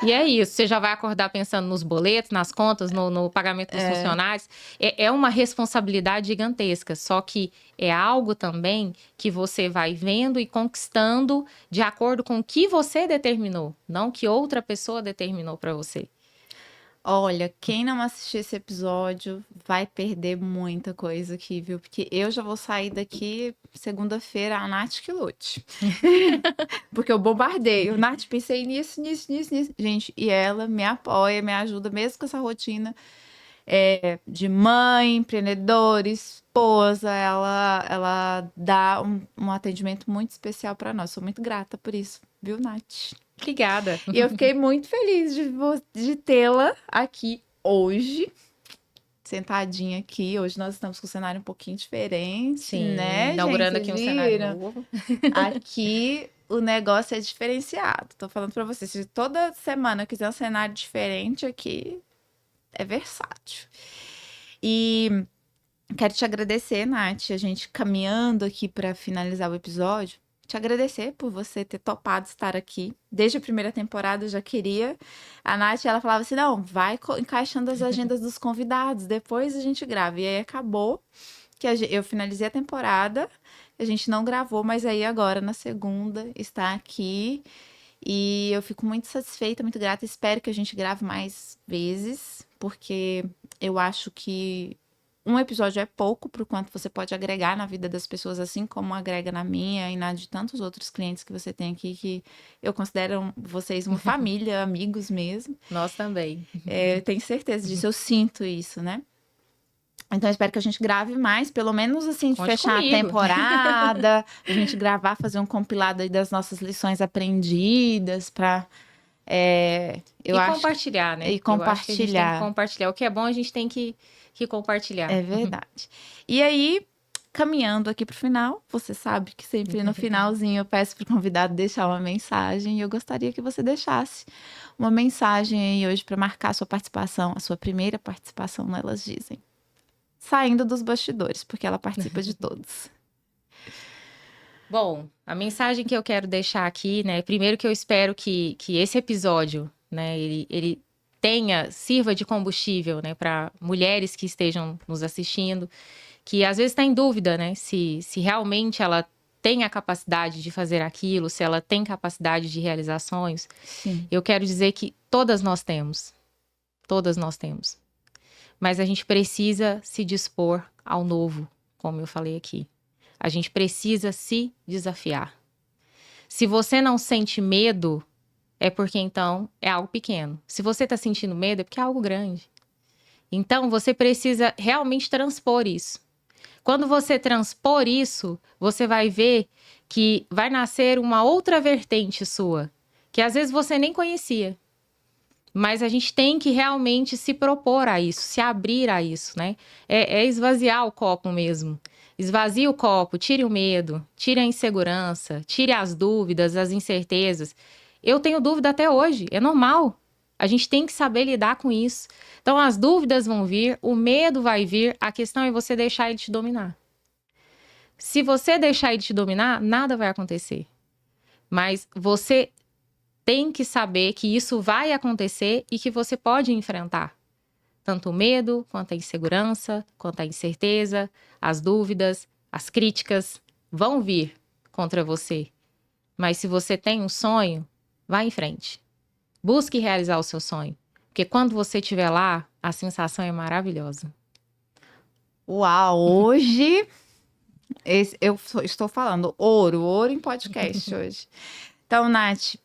E é isso, você já vai acordar pensando nos boletos, nas contas, no pagamento dos funcionários. É uma responsabilidade gigantesca, só que é algo também que você vai vendo e conquistando de acordo com o que você determinou, não que outra pessoa determinou para você. Olha, quem não assistir esse episódio vai perder muita coisa aqui, viu? Porque eu já vou sair daqui segunda-feira, a Nath que lute. Porque eu bombardeio. Nath, pensei nisso. Gente, e ela me apoia, me ajuda, mesmo com essa rotina de mãe, empreendedora, esposa. Ela dá um atendimento muito especial para nós. Sou muito grata por isso, viu, Nath? Obrigada. E eu fiquei muito feliz de tê-la aqui hoje, sentadinha aqui. Hoje nós estamos com um cenário um pouquinho diferente, sim, né, inaugurando gente? Aqui um cenário novo. Aqui o negócio é diferenciado. Tô falando pra vocês, se toda semana eu quiser um cenário diferente aqui, é versátil. E quero te agradecer, Nath, a gente caminhando aqui para finalizar o episódio. Te agradecer por você ter topado estar aqui. Desde a primeira temporada eu já queria. A Nath, ela falava assim, não, vai encaixando as agendas dos convidados, depois a gente grava. E aí acabou que eu finalizei a temporada, a gente não gravou, mas aí agora, na segunda, está aqui. E eu fico muito satisfeita, muito grata. Espero que a gente grave mais vezes, porque eu acho que um episódio é pouco pro quanto você pode agregar na vida das pessoas, assim como agrega na minha e na de tantos outros clientes que você tem aqui, que eu considero vocês uma família, amigos mesmo. Nós também. Eu tenho certeza disso, eu sinto isso, né? Então, eu espero que a gente grave mais, pelo menos assim, de Conte fechar comigo. a temporada, a gente gravar, fazer um compilado aí das nossas lições aprendidas, para E compartilhar, né? E compartilhar. Eu acho que a gente tem que compartilhar. O que é bom, a gente tem que compartilhar. É verdade. E aí, caminhando aqui pro final, você sabe que sempre no finalzinho eu peço pro convidado deixar uma mensagem e eu gostaria que você deixasse uma mensagem aí hoje para marcar a sua participação, a sua primeira participação no Elas Dizem. Saindo dos bastidores, porque ela participa de todos. Bom, a mensagem que eu quero deixar aqui, né? Primeiro que eu espero que esse episódio, né, ele sirva de combustível, né, para mulheres que estejam nos assistindo, que às vezes está em dúvida, né, se realmente ela tem a capacidade de fazer aquilo, se ela tem capacidade de realizar sonhos. Sim. Eu quero dizer que todas nós temos. Todas nós temos. Mas a gente precisa se dispor ao novo, como eu falei aqui. A gente precisa se desafiar. Se você não sente medo, é porque então é algo pequeno. Se você está sentindo medo, é porque é algo grande. Então você precisa realmente transpor isso. Quando você transpor isso, você vai ver que vai nascer uma outra vertente sua, que às vezes você nem conhecia. Mas a gente tem que realmente se propor a isso, se abrir a isso, né? É esvaziar o copo mesmo. Esvazie o copo, tire o medo, tire a insegurança, tire as dúvidas, as incertezas. Eu tenho dúvida até hoje, é normal. A gente tem que saber lidar com isso. Então, as dúvidas vão vir, o medo vai vir, a questão é você deixar ele te dominar. Se você deixar ele te dominar, nada vai acontecer. Mas você tem que saber que isso vai acontecer e que você pode enfrentar. Tanto o medo, quanto a insegurança, quanto a incerteza, as dúvidas, as críticas vão vir contra você. Mas se você tem um sonho, vá em frente. Busque realizar o seu sonho. Porque quando você estiver lá, a sensação é maravilhosa. Uau, hoje eu estou falando ouro em podcast hoje. Então, Nath,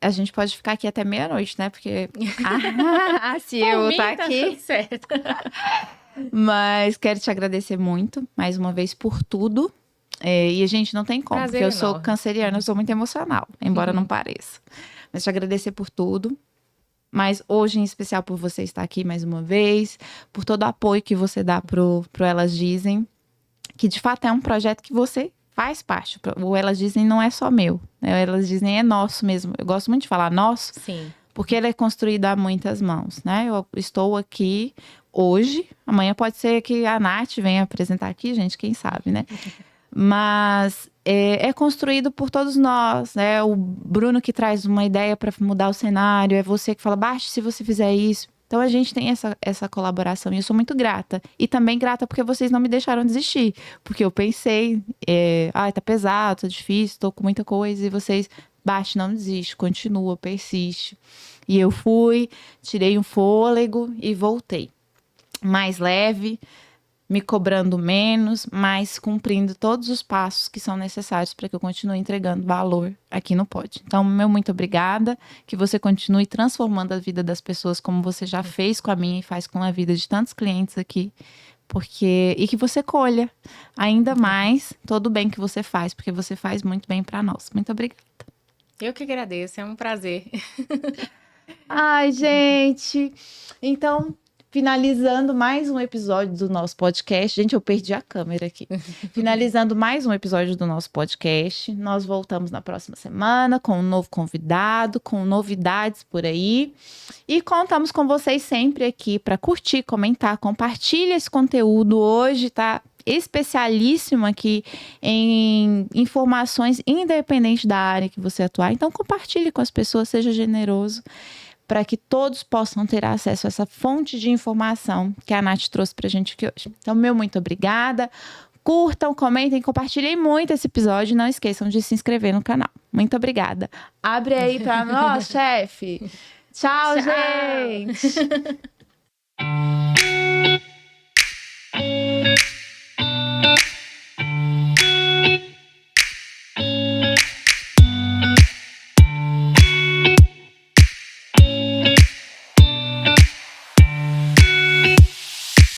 a gente pode ficar aqui até meia-noite, né? Porque a CEO tá aqui. Certo. Mas quero te agradecer muito, mais uma vez, por tudo. E a gente não tem como, Prazer porque eu sou enorme. canceriana, eu sou muito emocional, embora não pareça. Mas te agradecer por tudo. Mas hoje, em especial, por você estar aqui mais uma vez, por todo o apoio que você dá pro Elas Dizem, que de fato é um projeto que você faz parte. O Elas Dizem não é só meu, né? O Elas Dizem é nosso mesmo. Eu gosto muito de falar nosso, Sim. porque ele é construído a muitas mãos, né? Eu estou aqui hoje, amanhã pode ser que a Nath venha apresentar aqui, gente, quem sabe, né? Mas é construído por todos nós, né? O Bruno que traz uma ideia para mudar o cenário, é você que fala, baixa se você fizer isso. Então a gente tem essa colaboração e eu sou muito grata. E também grata porque vocês não me deixaram desistir. Porque eu pensei, tá pesado, tá difícil, tô com muita coisa. E vocês, baixa, não desiste, continua, persiste. E eu fui, tirei um fôlego e voltei. Mais leve, me cobrando menos, mas cumprindo todos os passos que são necessários para que eu continue entregando valor aqui no Pod. Então, meu muito obrigada, que você continue transformando a vida das pessoas como você já fez com a minha e faz com a vida de tantos clientes aqui, e que você colha ainda mais todo o bem que você faz, porque você faz muito bem para nós. Muito obrigada. Eu que agradeço, é um prazer. Ai, gente, então, finalizando mais um episódio do nosso podcast. Gente, eu perdi a câmera aqui. Finalizando mais um episódio do nosso podcast. Nós voltamos na próxima semana com um novo convidado, com novidades por aí. E contamos com vocês sempre aqui para curtir, comentar, compartilha esse conteúdo. Hoje tá especialíssimo aqui em informações independente da área que você atuar. Então, compartilhe com as pessoas, seja generoso, para que todos possam ter acesso a essa fonte de informação que a Nath trouxe para a gente aqui hoje. Então, meu muito obrigada. Curtam, comentem, compartilhem muito esse episódio e não esqueçam de se inscrever no canal. Muito obrigada. Abre aí para nós, chefe. Tchau, gente!